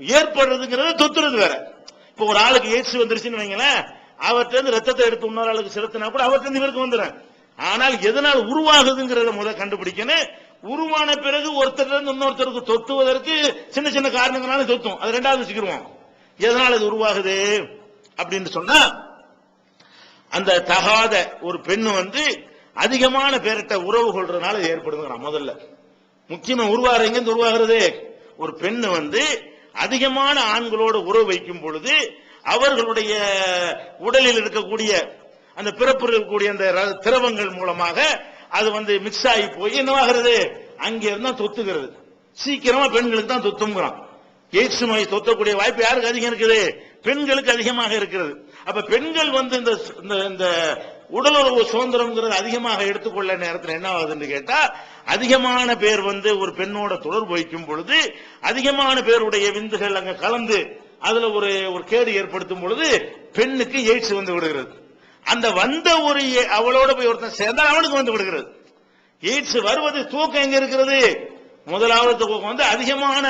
ஏற்படுறதுங்கிறது தொத்துறது வேற. இப்ப ஒரு ஆளுக்கு எய்ட்ஸ் வந்துருச்சுன்னு வைங்களேன், அவர்கிட்ட இருந்து ரத்தத்தை எடுத்து இன்னொரு ஆளுக்கு செலுத்தினா கூட அவர்கிட்ட இருந்து இவருக்கு வந்துடும். ஆனால் எதனால் உருவாகுதுங்கிறத முதல் கண்டுபிடிக்கணும். உருவான பிறகு ஒருத்தர் இருந்து இன்னொருத்தருக்கு தொத்துவதற்கு சின்ன சின்ன காரணங்களால தொத்தும், அது 2வது வச்சுக்கிடுவோம். எதனால் இது உருவாகுது அப்படின்னு சொன்னா, அந்த தகாத ஒரு பெண்ணு வந்து அதிகமான பேர்கிட்ட உறவு கொள்றதுனால ஏற்படுதுங்கிறான். முதல்ல முக்கியமா உருவாகிறது ஒரு பெண்ணு வந்து அதிகமான ஆண்களோடு உறவு வைக்கும் பொழுது அவர்களுடைய உடலில் இருக்கக்கூடிய அந்த பிறப்பில் இருக்கக்கூடிய அந்த திரவங்கள் மூலமாக அது வந்து மிக்ஸ் ஆகி போய் என்னவாகிறது? அங்க இருந்தா தொத்துகிறது. சீக்கிரமா பெண்களுக்கு தான் தொத்துங்கிறான். எய்ட்ஸ் நோய் தொத்தக்கூடிய வாய்ப்பு யாருக்கு அதிகம் இருக்குது? பெண்களுக்கு அதிகமாக இருக்கிறது. அப்ப பெண்கள் இந்த உடலுறவு சுதந்திரம்ங்கிறது அதிகமாக எடுத்துக்கொள்ள நேரத்தில் என்ன ஆகுதுன்னு கேட்டா, அதிகமான பேர் ஒரு பெண்ணோட தொடர்பு வைக்கும் பொழுது அதிகமான பேருடைய விந்துகள் அங்க கலந்து அதுல ஒரு கேடு ஏற்படுத்தும் பொழுது பெண்ணுக்கு எய்ட்ஸ் விடுகிறது. அந்த அவளோட போய் ஒருத்தன் சேர்ந்தால் அவனுக்கு விடுகிறது. எய்ட்ஸ் வருவது தூக்கம் எங்க இருக்கிறது? முதலாவது தூக்கம் அதிகமான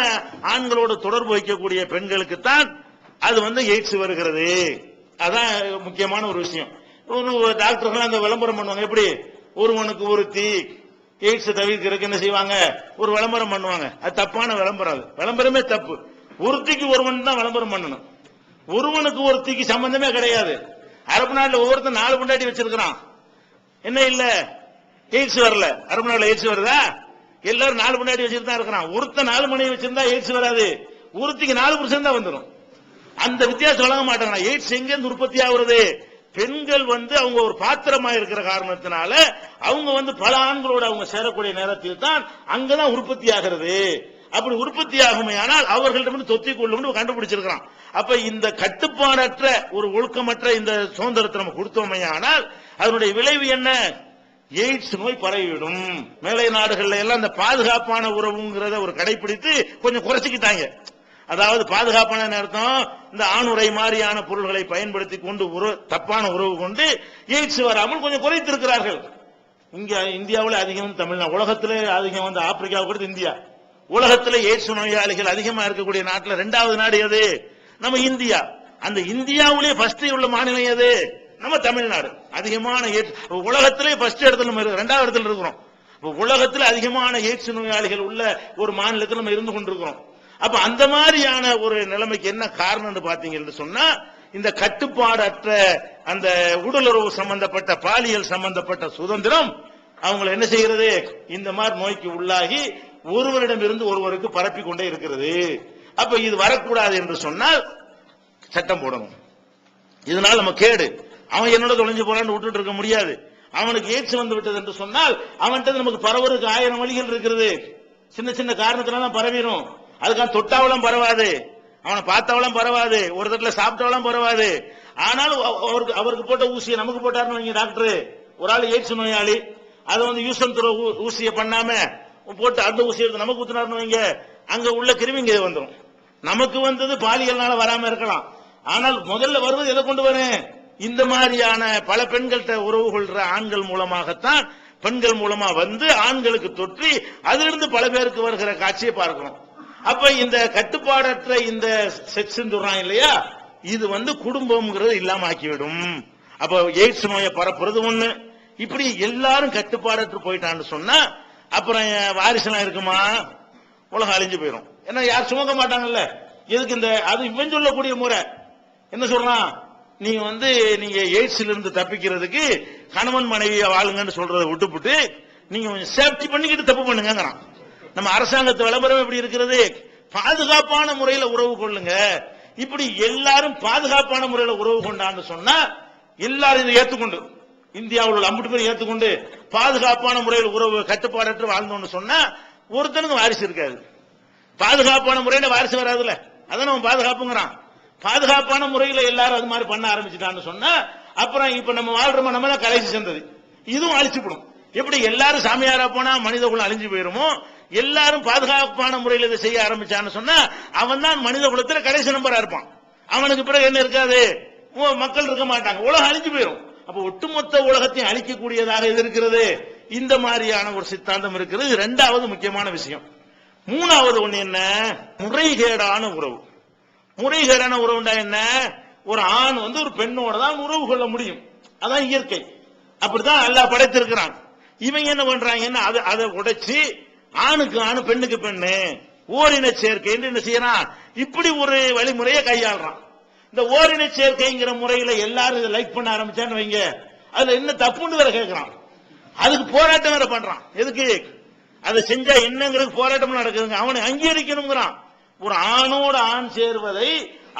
ஆண்களோட தொடர்பு வைக்கக்கூடிய பெண்களுக்கு தான் அது எய்ட்ஸ் வருகிறது. அதான் முக்கியமான ஒரு விஷயம். ஒரு டாக்டர்கள் அந்த விளம்பரம் பண்ணுவாங்க. எப்படி? ஒருவனுக்கு ஒருத்தி எய்ட்ஸ் தவிர்க்கிறதுக்கு என்ன செய்வாங்க? ஒரு விளம்பரம் பண்ணுவாங்க. அது தப்பான விளம்பரம். அது விளம்பரமே தப்பு. ஒருத்திக்கு ஒருவன் தான் விளம்பரம் பண்ணணும். ஒருவனுக்கு ஒருத்திக்கு சம்பந்தமே கிடையாது. அரபு நாட்டில் ஒவ்வொருத்தன் 4 பொண்டாட்டி வச்சிருக்கிறான். என்ன இல்ல எய்ட்ஸ் வரல. அரபு நாட்டில் எய்ட்ஸ் வருதா? எல்லாரும் 4 பொண்டாட்டி வச்சிருந்தா இருக்கிறான். ஒருத்தன் 4 மனைவி வச்சிருந்தா எய்ட்ஸ் வராது. ஒருத்திக்கு 4% தான் வந்துடும். அந்த வித்தியாசம் வழங்க மாட்டாங்க. எய்ட்ஸ் எங்க இருந்து உற்பத்தி ஆகுறது? பெண்கள் அவங்க ஒரு பாத்திரமா இருக்கிற காரணத்தினால அவங்க பல ஆண்களோட அவங்க சேரக்கூடிய நேரத்தில் தான் அங்கதான் உற்பத்தி ஆகிறது. அப்படி உற்பத்தி ஆகுமையானால் அவர்களிடம் தொத்திக் கொள்ளும் கண்டுபிடிச்சிருக்கிறான். அப்ப இந்த கட்டுப்பாடற்ற ஒரு ஒழுக்கமற்ற இந்த சுதந்திரத்தை நம்ம கொடுத்தோமையானால் அதனுடைய விளைவு என்ன? எய்ட்ஸ் நோய் பரவிவிடும். மேலை நாடுகள்ல எல்லாம் இந்த பாதுகாப்பான உறவுங்கிறத ஒரு கடைபிடித்து கொஞ்சம் குறைச்சிக்கிட்டாங்க. அதாவது பாதுகாப்பான அர்த்தம் இந்த ஆணுரை மாதிரியான பொருள்களை பயன்படுத்தி கொண்டு தப்பான உறவு கொண்டு எய்ட்ஸ் வராமல் கொஞ்சம் குறைத்திருக்கிறார்கள். இங்க இந்தியாவில் அதிகம், தமிழ்நாடு உலகத்திலே அதிகம், ஆப்பிரிக்காவை கூட இந்தியா. உலகத்தில் எய்ட்ஸ் நோயாளிகள் அதிகமா இருக்கக்கூடிய நாட்டில் 2வது நாடு எது? நம்ம இந்தியா. அந்த இந்தியாவிலே ஃபர்ஸ்ட் உள்ள மாநிலம் எது? நம்ம தமிழ்நாடு. அதிகமான உலகத்திலே ஃபர்ஸ்ட் இடத்துல 2வது இடத்துல இருக்கிறோம். உலகத்தில் அதிகமான எய்ட்ஸ் நோயாளிகள் உள்ள ஒரு மாநிலத்தில் நம்ம இருந்து கொண்டிருக்கிறோம். அப்ப அந்த மாதிரியான ஒரு நிலைமைக்கு என்ன காரணம் பாத்தீங்கன்னு சொன்னா, இந்த கட்டுப்பாடற்ற அந்த உடலுறவு சம்பந்தப்பட்ட பாலியல் சம்பந்தப்பட்ட சுதந்திரம் அவங்களை என்ன செய்கிறது? இந்த மாதிரி நோய்க்கு உள்ளாகி ஒருவரிடம் இருந்து ஒருவருக்கு பரப்பி கொண்டே இருக்கிறது. அப்ப இது வரக்கூடாது என்று சொன்னால் சட்டம் போடணும். இதனால நம்ம கேடு. அவன் என்னோட தொலைஞ்சு போறான்னு விட்டுட்டு இருக்க முடியாது. அவனுக்கு எய்ட்ஸ் விட்டது என்று சொன்னால் அவன்கிட்ட நமக்கு பரவருக்கு 1000 வழிகள் இருக்கிறது. சின்ன சின்ன காரணத்தினால பரவிடும். அதுக்கான தொட்டாவெல்லாம் பரவாது, அவனை பார்த்தாவெல்லாம் பரவாது, ஒரு தட்டில் சாப்பிட்டாவெல்லாம் பரவாது. ஆனாலும் அவருக்கு போட்ட ஊசியை நமக்கு போட்டாருன்னு டாக்டர். ஒரு ஆள் எய்ட்ஸ் நோயாளி, அதை யூசன் துற ஊசியை பண்ணாம போட்டு அந்த ஊசியை எடுத்து நமக்கு ஊத்தினாருன்னு வைங்க, அங்க உள்ள கிருமிங்க வந்துடும். நமக்கு வந்தது பாலியல்னால வராம இருக்கலாம். ஆனால் முதல்ல வருவது எதை கொண்டு வரேன்? இந்த மாதிரியான பல பெண்கள்கிட்ட உறவு கொள்ற ஆண்கள் மூலமாகத்தான் பெண்கள் மூலமா ஆண்களுக்கு தொற்றி அதிலிருந்து பல பேருக்கு வருகிற காட்சியை பார்க்கணும். அப்ப இந்த கட்டுப்பாடற்ற இந்த செக்ஸ் சொல்றாங்க இல்லையா, இது குடும்பம்ங்கிறது இல்லாம ஆக்கிவிடும். அப்ப எய்ட்ஸ் நோயை பரப்புறது ஒண்ணு. இப்படி எல்லாரும் கட்டுப்பாடற்று போயிட்டான்னு சொன்னா அப்புறம் வாரிசுலாம் இருக்குமா? உலகம் அழிஞ்சு போயிடும். ஏன்னா யார் சுமக்க மாட்டாங்கல்ல. எதுக்கு இந்த அது இவன் சொல்லக்கூடிய முறை என்ன சொல்றான்? நீங்க எய்ட்ஸ்ல இருந்து தப்பிக்கிறதுக்கு கணவன் மனைவியை வாழுங்கன்னு சொல்றதை விட்டுப்புட்டு நீங்க கொஞ்சம் சேஃப்டி பண்ணிக்கிட்டு தப்பு பண்ணுங்கிறான். நம்ம அரசாங்கத்து விளம்பரம் எப்படி இருக்கிறது? பாதுகாப்பான முறையில உறவு கொள்ளுங்க. இப்படி எல்லாரும் பாதுகாப்பான முறையில உறவு கொண்டான்னு சொன்னா எல்லாரும் இதை ஏத்துக்கொண்டு, இந்தியாவில் உள்ள 50 பேர் ஏத்துக்கொண்டு பாதுகாப்பான முறையில் உறவு கட்டுப்பாடற்று வாழ்ந்தோம்னு சொன்னா ஒருத்தனுக்கு வாரிசு இருக்காது. பாதுகாப்பான முறையில வாரிசு வராதுல்ல, அதான் நம்ம பாதுகாப்புங்கிறான். பாதுகாப்பான முறையில எல்லாரும் அது மாதிரி பண்ண ஆரம்பிச்சுட்டான்னு சொன்னா அப்புறம் இப்ப நம்ம வாழ்றோமோ நம்ம தான் கடைசி சேர்ந்தது. இதுவும் அழிச்சுப்படும். எப்படி எல்லாரும் சாமியாரா போனா மனித குலம் அழிஞ்சு போயிருமோ, எல்லாரும் பாதுகாப்பான முறையில் இதை செய்ய ஆரம்பிச்சான்னு சொன்னா அவன் தான் மனித குலத்துல கடைசி நம்பரா இருப்பான். அவனுக்கு பிறகு என்ன இருக்காது? மக்கள் இருக்க மாட்டாங்க, உலகம் அழிஞ்சு போயிடும். அப்ப ஒட்டுமொத்த உலகத்தையும் அழிக்கக்கூடியதாக இது இருக்கிறது. இந்த மாதிரியான ஒரு சித்தாந்தம் இருக்கிறது. 2வது முக்கியமான விஷயம். 3வது ஒண்ணு என்ன? முறைகேடான உறவு. முறைகேடான உறவுண்டா என்ன? ஒரு ஆண் ஒரு பெண்ணோட தான் உறவு கொள்ள முடியும். அதான் இயற்கை. அப்படித்தான் அல்லாஹ் படைத்திருக்கிறான். இவங்க என்ன பண்றாங்க? அதை உடைச்சு ஆணுக்கு ஆணு பெண்ணுக்கு பெண்ணு ஓரின சேர்க்கை என்ன செய்யறான்? இப்படி ஒரு வழிமுறையை கையாளுறான். இந்த ஓரின சேர்க்கைங்கிற முறையில எல்லாரும் இதை லைக் பண்ண ஆரம்பிச்சான்னு வைங்க, அதுல என்ன தப்புன்னு வேற கேட்கிறான். அதுக்கு போராட்டம் வேற பண்றான். எதுக்கு? அதை செஞ்சா என்னங்கிறது போராட்டம் நடக்குதுங்க. அவனை அங்கீகரிக்கணுங்கிறான். ஒரு ஆணோட ஆண் சேர்வதை,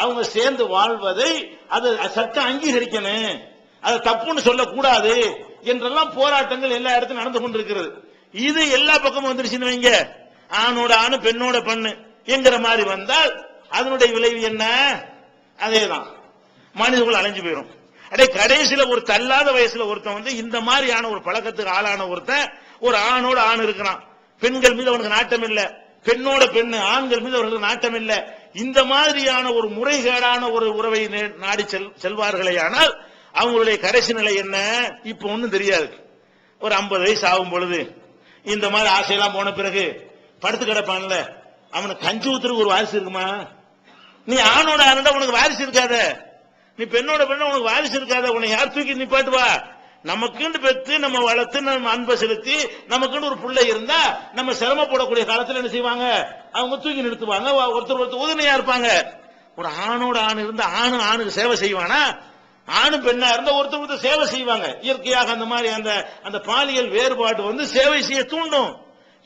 அவங்க சேர்ந்து வாழ்வதை அது சட்டம் அங்கீகரிக்கணும், அதை தப்புன்னு சொல்லக்கூடாது என்றெல்லாம் போராட்டங்கள் எல்லா இடத்துலையும் நடந்து கொண்டிருக்கிறது. இது எல்லா பக்கமும் வந்துருச்சுன்னு வைங்க, ஆணோட ஆணு பெண்ணோட பெண்ணு என்கிற மாதிரி வந்தால் அதனுடைய விளைவு என்ன? அதேதான், மனிதர்கள் அலைஞ்சு போயிடும். அடே கடைசியில ஒரு தள்ளாத வயசுல ஒருத்தன் வந்து இந்த மாதிரியான ஒரு பழக்கத்துக்கு ஆளான ஒருத்தன், ஒரு ஆணோட ஆண் இருக்கிறான், பெண்கள் மீது அவனுக்கு நாட்டம் இல்ல, பெண்ணோட பெண்ணு ஆண்கள் மீது அவர்களுக்கு நாட்டம் இல்ல, இந்த மாதிரியான ஒரு முறைகேடான ஒரு உறவை நாடி செல்வார்களே, ஆனால் அவங்களுடைய கடைசி நிலை என்ன? இப்ப ஒன்னும் தெரியாது. ஒரு 50 வயசு ஆகும் பொழுது இந்த மாதிரி ஆசையெல்லாம் போன பிறகு படுத்து கிடப்பான்ல, அவனுக்கு கஞ்சி ஊத்துறதுக்கு ஒரு வாரிசு இருக்குமா? நீ ஆணோட ஆணுடா உனக்கு வாரிசு இருக்காத, நீ பெண்ணோட பெண்ண உனக்கு வாரிசு இருக்காத, உன்னை யார் தூக்கி நிப்பாட்டுவா? நமக்குன்னு பெற்று நம்ம வளர்த்து நம்ம அன்பை செலுத்தி நமக்குன்னு ஒரு பிள்ளை இருந்தா நம்ம சிரமப்படக்கூடிய காலத்துல என்ன செய்வாங்க? அவங்க தூக்கி நிறுத்துவாங்க, ஒருத்தர் உதவியா இருப்பாங்க. ஒரு ஆணோட ஆண் இருந்தா ஆணுக்கு சேவை செய்வானா? ஆணு பெண்ணா இருந்தா ஒருத்தர் சேவை செய்வாங்க. இயற்கையாக அந்த மாதிரி அந்த பாலியல் வேறுபாடு வந்து சேவை செய்ய தூண்டும்.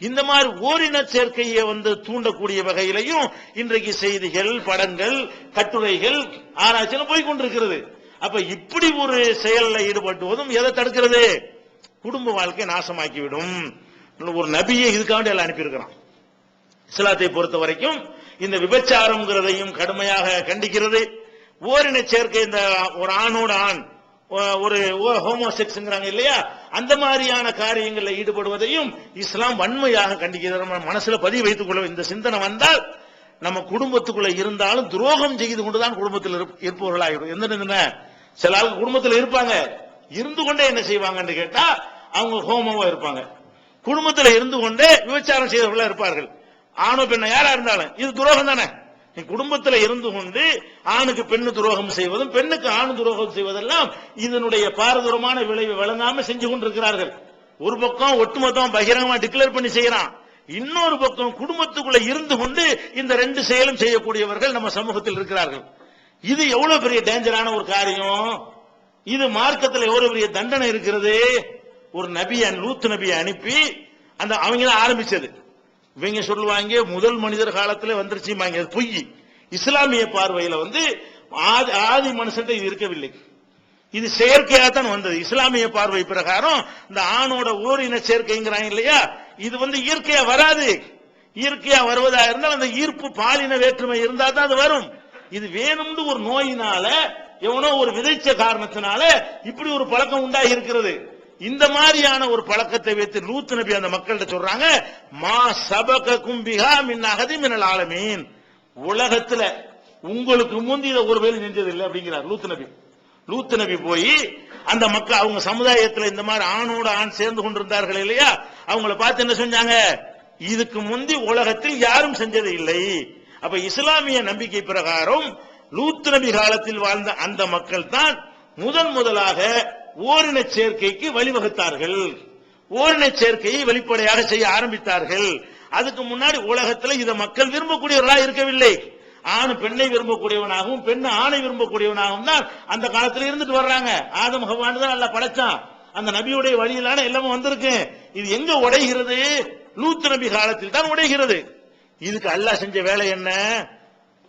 இந்த மாதிரி ஓரின சேர்க்கையை வந்து தூண்டக்கூடிய வகையிலையும் இன்றைக்கு செய்திகள், படங்கள், கட்டுரைகள், ஆராய்ச்சியில் போய்கொண்டிருக்கிறது. அப்ப இப்படி ஒரு செயலில் ஈடுபட்டுவதும் எதை தடுக்கிறது? குடும்ப வாழ்க்கை நாசமாக்கிவிடும். ஒரு நபியை இதுக்காண்டி எல்லாம் அனுப்பியிருக்கிறான். இஸ்லாத்தை பொறுத்த வரைக்கும் இந்த விபச்சாரம்ங்கிறதையும் கடுமையாக கண்டிக்கிறது. ஓரின சேர்க்கை, இந்த ஒரு ஆணோட ஆண் ஒரு ஹோமோசெக்ஸ்ங்கிறாங்க இல்லையா, அந்த மாதிரியான காரியங்களில் ஈடுபடுவதையும் இஸ்லாம் வன்மையாக கண்டிக்கிறது. நம்ம மனசுல பதிவு வைத்துக் கொள்ள இந்த சிந்தனை வந்தால் நம்ம குடும்பத்துக்குள்ள இருந்தாலும் துரோகம் செய்து கொண்டுதான் குடும்பத்தில் இருப்பவர்களாகிடும். எந்த சில ஆளுக்கு குடும்பத்தில் இருப்பாங்க, இருந்து கொண்டே என்ன செய்வாங்கன்னு கேட்டா அவங்க ஹோமமா இருப்பாங்க. குடும்பத்தில் இருந்து கொண்டே விபச்சாரம் செய்தவர்களா இருப்பார்கள். ஆணோ பெண்ணோ யாரா இருந்தாலும் இது துரோகம் தானே. நீ குடும்பத்தில் இருந்து கொண்டு ஆணுக்கு பெண்ணு துரோகம் செய்வதும் பெண்ணுக்கு ஆணு துரோகம் செய்வதெல்லாம் இதனுடைய பாரதூரமான விளைவு விளங்காம செஞ்சு கொண்டிருக்கிறார்கள். ஒரு பக்கம் ஒட்டுமொத்தம் பகிரங்கமா டிக்ளேர் பண்ணி செய்யறான், இன்னொரு பக்கம் குடும்பத்துக்குள்ள இருந்து கொண்டு இந்த ரெண்டு செயலும் செய்யக்கூடியவர்கள் நம்ம சமூகத்தில் இருக்கிறார்கள். இது எவ்வளவு பெரிய டேஞ்சரான ஒரு காரியம். இது மார்க்கத்தில் எவ்வளவு பெரிய தண்டனை இருக்கிறது. ஒரு நபியை, லூத் நபியை அனுப்பி அவங்க தான் ஆரம்பிச்சது. இவங்க சொல்லுவாங்க முதல் மனிதர் காலத்துல வந்துருச்சுமாங்க, பொய். இஸ்லாமிய பார்வையில வந்து ஆதி மனுஷன் இது இருக்கவில்லை, இது செயற்கையா தான் வந்தது. இஸ்லாமிய பார்வை பிரகாரம் இந்த ஆணோட ஓரின சேர்க்கைங்கிறாங்க இல்லையா, இது வந்து இயற்கையா வராது. இயற்கையா வருவதா இருந்தால் அந்த ஈர்ப்பு பாலின வேற்றுமை இருந்தா தான் அது வரும். இது வேணும்னு ஒரு நோயினால எவனோ ஒரு விதைச்ச காரணத்தினால இப்படி ஒரு பழக்கம் உண்டாகி இருக்கிறது. இந்த மாதிரியான ஒரு பழக்கத்தை வைத்து லூத் நபி அந்த மக்கள்கிட்ட சொல்றாங்க, மா சபககும் பிஹா மின் அஹதி மினல் ஆலமீன், உலகத்துல உங்களுக்கு முந்தி இதை ஒரு வேலை செஞ்சது இல்லை அப்படிங்கிறார் லூத் நபி. லூத் நபி போய் அந்த மக்கள் அவங்க சமுதாயத்தில் இந்த மாதிரி ஆணோட ஆண் சேர்ந்து கொண்டிருந்தார்கள் இல்லையா, அவங்களை பார்த்து என்ன செஞ்சாங்க, இதுக்கு முந்தி உலகத்தில் யாரும் செஞ்சது இல்லை. அப்ப இஸ்லாமிய நம்பிக்கை பிரகாரம் லூத் நபி காலத்தில் வாழ்ந்த அந்த மக்கள் தான் முதலாக ஓரின சேர்க்கைக்கு வழிவகுத்தார்கள், ஓரின சேர்க்கையை வெளிப்படையாக செய்ய ஆரம்பித்தார்கள். அதுக்கு முன்னாடி உலகத்தில் இதை மக்கள் விரும்பக்கூடியவர்களாக இருக்கவில்லை. ஆண் பெண்ணை விரும்பக்கூடியவனாகவும் பெண் ஆணை விரும்பக்கூடியவனாகவும் தான் அந்த காலத்தில் இருந்துட்டு வர்றாங்க. ஆதம் ஹவ்வான்னு தான் நல்லா படைச்சான். அந்த நபியுடைய வழியிலான எல்லாமே வந்திருக்கு. இது எங்க உடைகிறது? லூத் நபி காலத்தில் தான் உடைகிறது. இதுக்கு அல்லாஹ் செஞ்ச வேலை என்ன?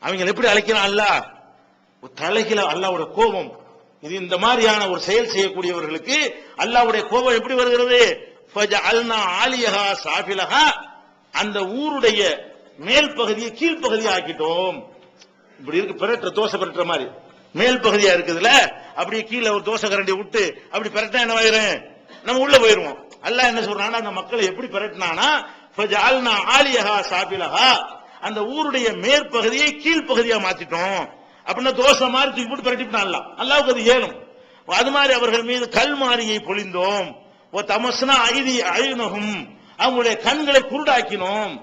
அவங்க எப்படி அழைக்கிறான் அல்லாஹ்? தலைகில அல்லாஹ்வுடைய கோபம். இது இந்த மாதிரியான ஒரு செயல் செய்யக்கூடியவர்களுக்கு அல்லாஹ்வுடைய கோபம் எப்படி வருகிறது? ஃபஜஅல்னா ஆலியஹா சாஃபிலஹா, அந்த ஊருடைய மேல் பகுதியை கீழ்ப்பகுதியை ஆக்கிட்டோம். இப்படி இருக்கு பிரட்ட தோசை பிரட்டுற மாதிரி மேல் பகுதியா இருக்குதுல, அப்படியே கீழே ஒரு தோசை கரண்டி விட்டு அப்படி பிரட்டா என்ன ஆயிரும், நம்ம உள்ள போயிருவோம். அல்லாஹ் என்ன சொல்றானா, அந்த மக்களை எப்படி பிரட்டினானா, ஃபஜஅல்னா ஆலியஹா சாஃபிலஹா, அந்த ஊருடைய மேற்பகுதியை கீழ்ப்பகுதியா மாத்திட்டோம். அப்படின்னா தோசை மாதிரி தூக்கி போட்டு பிரட்டிவிட்டான் அல்லாஹ். அல்லாஹ்வுக்கு அது ஏலும். அது மாதிரி அவர்கள் மீது கல் மாரியை பொழிந்தோம். தமஸ்னா ஐதி அயுனஹும், அவங்களுடைய கண்களை குருடாக்கினோம்.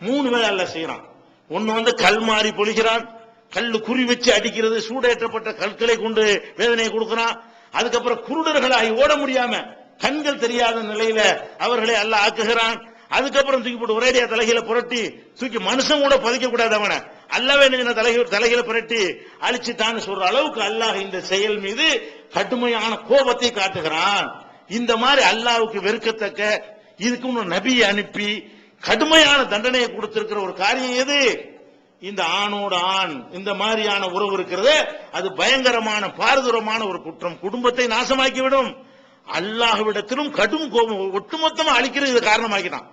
3 வேலை அல்லாஹ் செய்யறான். ஒன்னு வந்து கல் மாறி பொழிகிறான், கல்லு குறி வச்சு அடிக்கிறது, சூடேற்றப்பட்ட கற்களை கொண்டு வேதனையை கொடுக்கிறான். அதுக்கப்புறம் குருடர்களாகி ஓட முடியாம கண்கள் தெரியாத நிலையில அவர்களை அல்லாஹ் ஆக்குகிறான். அதுக்கப்புறம் தூக்கி போட்டு ஒரேடியா தலைகளை புரட்டி தூக்கி மனுஷன் கூட பதிக்க கூடாது, அவனை அல்லாவே தலைகளை புரட்டி அழிச்சுட்டான்னு சொல்ற அளவுக்கு அல்லாஹ் இந்த செயல் மீது கடுமையான கோபத்தை காட்டுகிறான். இந்த மாதிரி அல்லாஹ்வுக்கு வெறுக்கத்தக்க இதுக்கு முன்ன நபியை அனுப்பி கடுமையான தண்டனையை கொடுத்திருக்கிற ஒரு காரியம் எது? இந்த ஆணோட ஆண் இந்த மாதிரியான உறவு இருக்கிறது. அது பயங்கரமான பாரதூரமான ஒரு குற்றம், குடும்பத்தை நாசமாக்கிவிடும். அல்லாஹ்விடத்திலும் கடும் கோபம் ஒட்டுமொத்தமா அழிக்கிறது இது காரணமாக்கிட்டான்.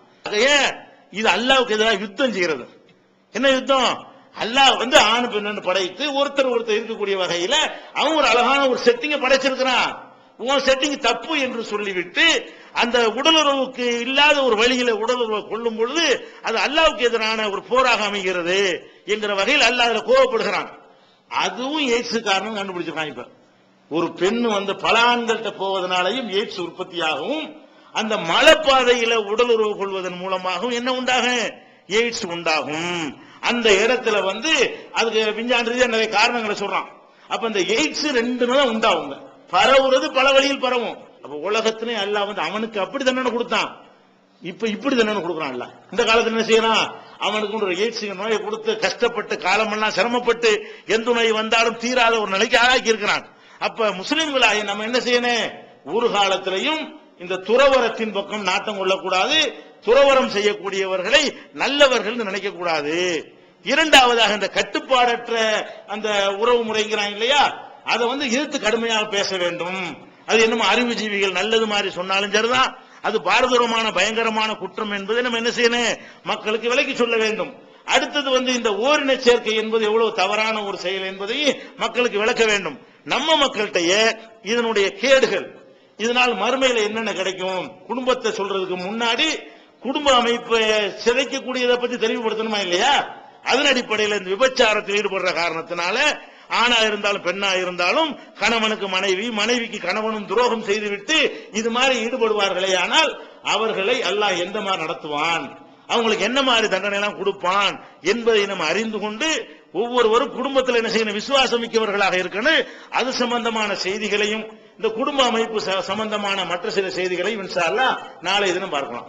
இது அல்லாஹ்வுக்கு எதிராக யுத்தம் செய்கிறது. என்ன யுத்தம்? அல்லாஹ் வந்து ஆண் பெண்ணு படைத்து ஒருத்தர் இருக்கக்கூடிய வகையில அவன் ஒரு அழகான ஒரு செட்டிங்க படைச்சிருக்கிறான். உன் செட்டிங் தப்பு என்று சொல்லிவிட்டு அந்த உடலுறவுக்கு இல்லாத ஒரு வழியில உடலுறவை கொள்ளும் பொழுது அது அல்லாஹ்வுக்கு எதிரான ஒரு போராக அமைகிறது என்கிற வகையில் அல்லாஹ் அதுல கோபப்படுகிறான். அதுவும் எய்ட்ஸ் காரணம் கண்டுபிடிச்சிருக்கான். இப்ப ஒரு பெண் வந்து பல ஆண்கள்கிட்ட போவதனாலையும் எய்ட்ஸ் உற்பத்தியாகவும் அந்த மலைப்பாதையில உடலுறவு கொள்வதன் மூலமாகவும் என்ன உண்டாகும்? எய்ட்ஸ் உண்டாகும். அந்த இடத்துல வந்து அதுக்கு விஞ்ஞான ரீதியா நிறைய காரணங்களை சொல்றான். அப்ப இந்த எய்ட்ஸ் ரெண்டுமே தான் உண்டாகுங்க. பரவுறது பல வழியில் பரவும். அப்ப உலகத்திலே அல்லாஹ் வந்து அவனுக்கு அப்படி தண்டனை கொடுத்தான், இப்ப இப்படி தண்டனை கொடுக்குறான். இல்ல இந்த காலத்துல என்ன செய்யறான்? அவனுக்கு ஒரு எய்ட்ஸ் நோயை கொடுத்து கஷ்டப்பட்டு காலமெல்லாம் சிரமப்பட்டு எந்த நோய் வந்தாலும் தீராத ஒரு நிலைக்கு ஆளாக்கி இருக்கிறான். அப்ப முஸ்லிம்களாகி நம்ம என்ன செய்யணும்? ஒரு காலத்திலையும் இந்த துறவரத்தின் பக்கம் நாட்டம் கொள்ளக்கூடாது. துறவரம் செய்யக்கூடியவர்களை நல்லவர்கள் நினைக்க கூடாது. இரண்டாவதாக இந்த கட்டுப்பாடற்ற அந்த உறவு முறைங்கிறாங்க இல்லையா, அதை வந்து எதிர்த்து கடுமையாக பேச வேண்டும். அது என்னமோ அறிவுஜீவிகள் நல்லது மாதிரி சொன்னாலும் சரிதான், அது பாரதூரமான பயங்கரமான குற்றம் என்பதை நம்ம என்ன செய்யணும்? மக்களுக்கு விளக்கி சொல்ல வேண்டும். அடுத்தது வந்து இந்த ஓரின சேர்க்கை என்பது எவ்வளவு தவறான ஒரு செயல் என்பதை மக்களுக்கு விளக்க வேண்டும். நம்ம மக்கள்கிட்டயே இதனுடைய கேடுகள், இதனால் மறுமையில என்னென்ன கிடைக்கும், குடும்பத்தை சொல்றதுக்கு முன்னாடி குடும்ப அமைப்பை சிதைக்கக்கூடியதை பத்தி தெளிவுபடுத்தணுமா இல்லையா? அதன் அடிப்படையில் இந்த விபச்சாரத்தில் ஈடுபடுற காரணத்தினால ஆணா இருந்தாலும் பெண்ணா இருந்தாலும் கணவனுக்கு மனைவி, மனைவிக்கு கணவனும் துரோகம் செய்துவிட்டு இது மாதிரி ஈடுபடுவார்களே, ஆனால் அவர்களை அல்லாஹ் எந்த மாதிரி நடத்துவான், அவங்களுக்கு என்ன மாதிரி தண்டனை எல்லாம் கொடுப்பான் என்பதை நம்ம அறிந்து கொண்டு ஒவ்வொருவரும் குடும்பத்தில் என்ன செய்யணும்? விசுவாசம் மிக்கவர்களாக இருக்கணும். அது சம்பந்தமான செய்திகளையும் இந்த குடும்ப அமைப்பு சம்பந்தமான மற்ற சில செய்திகளையும் இன்ஷா அல்லாஹ் நாளை தினம் பார்க்கலாம்.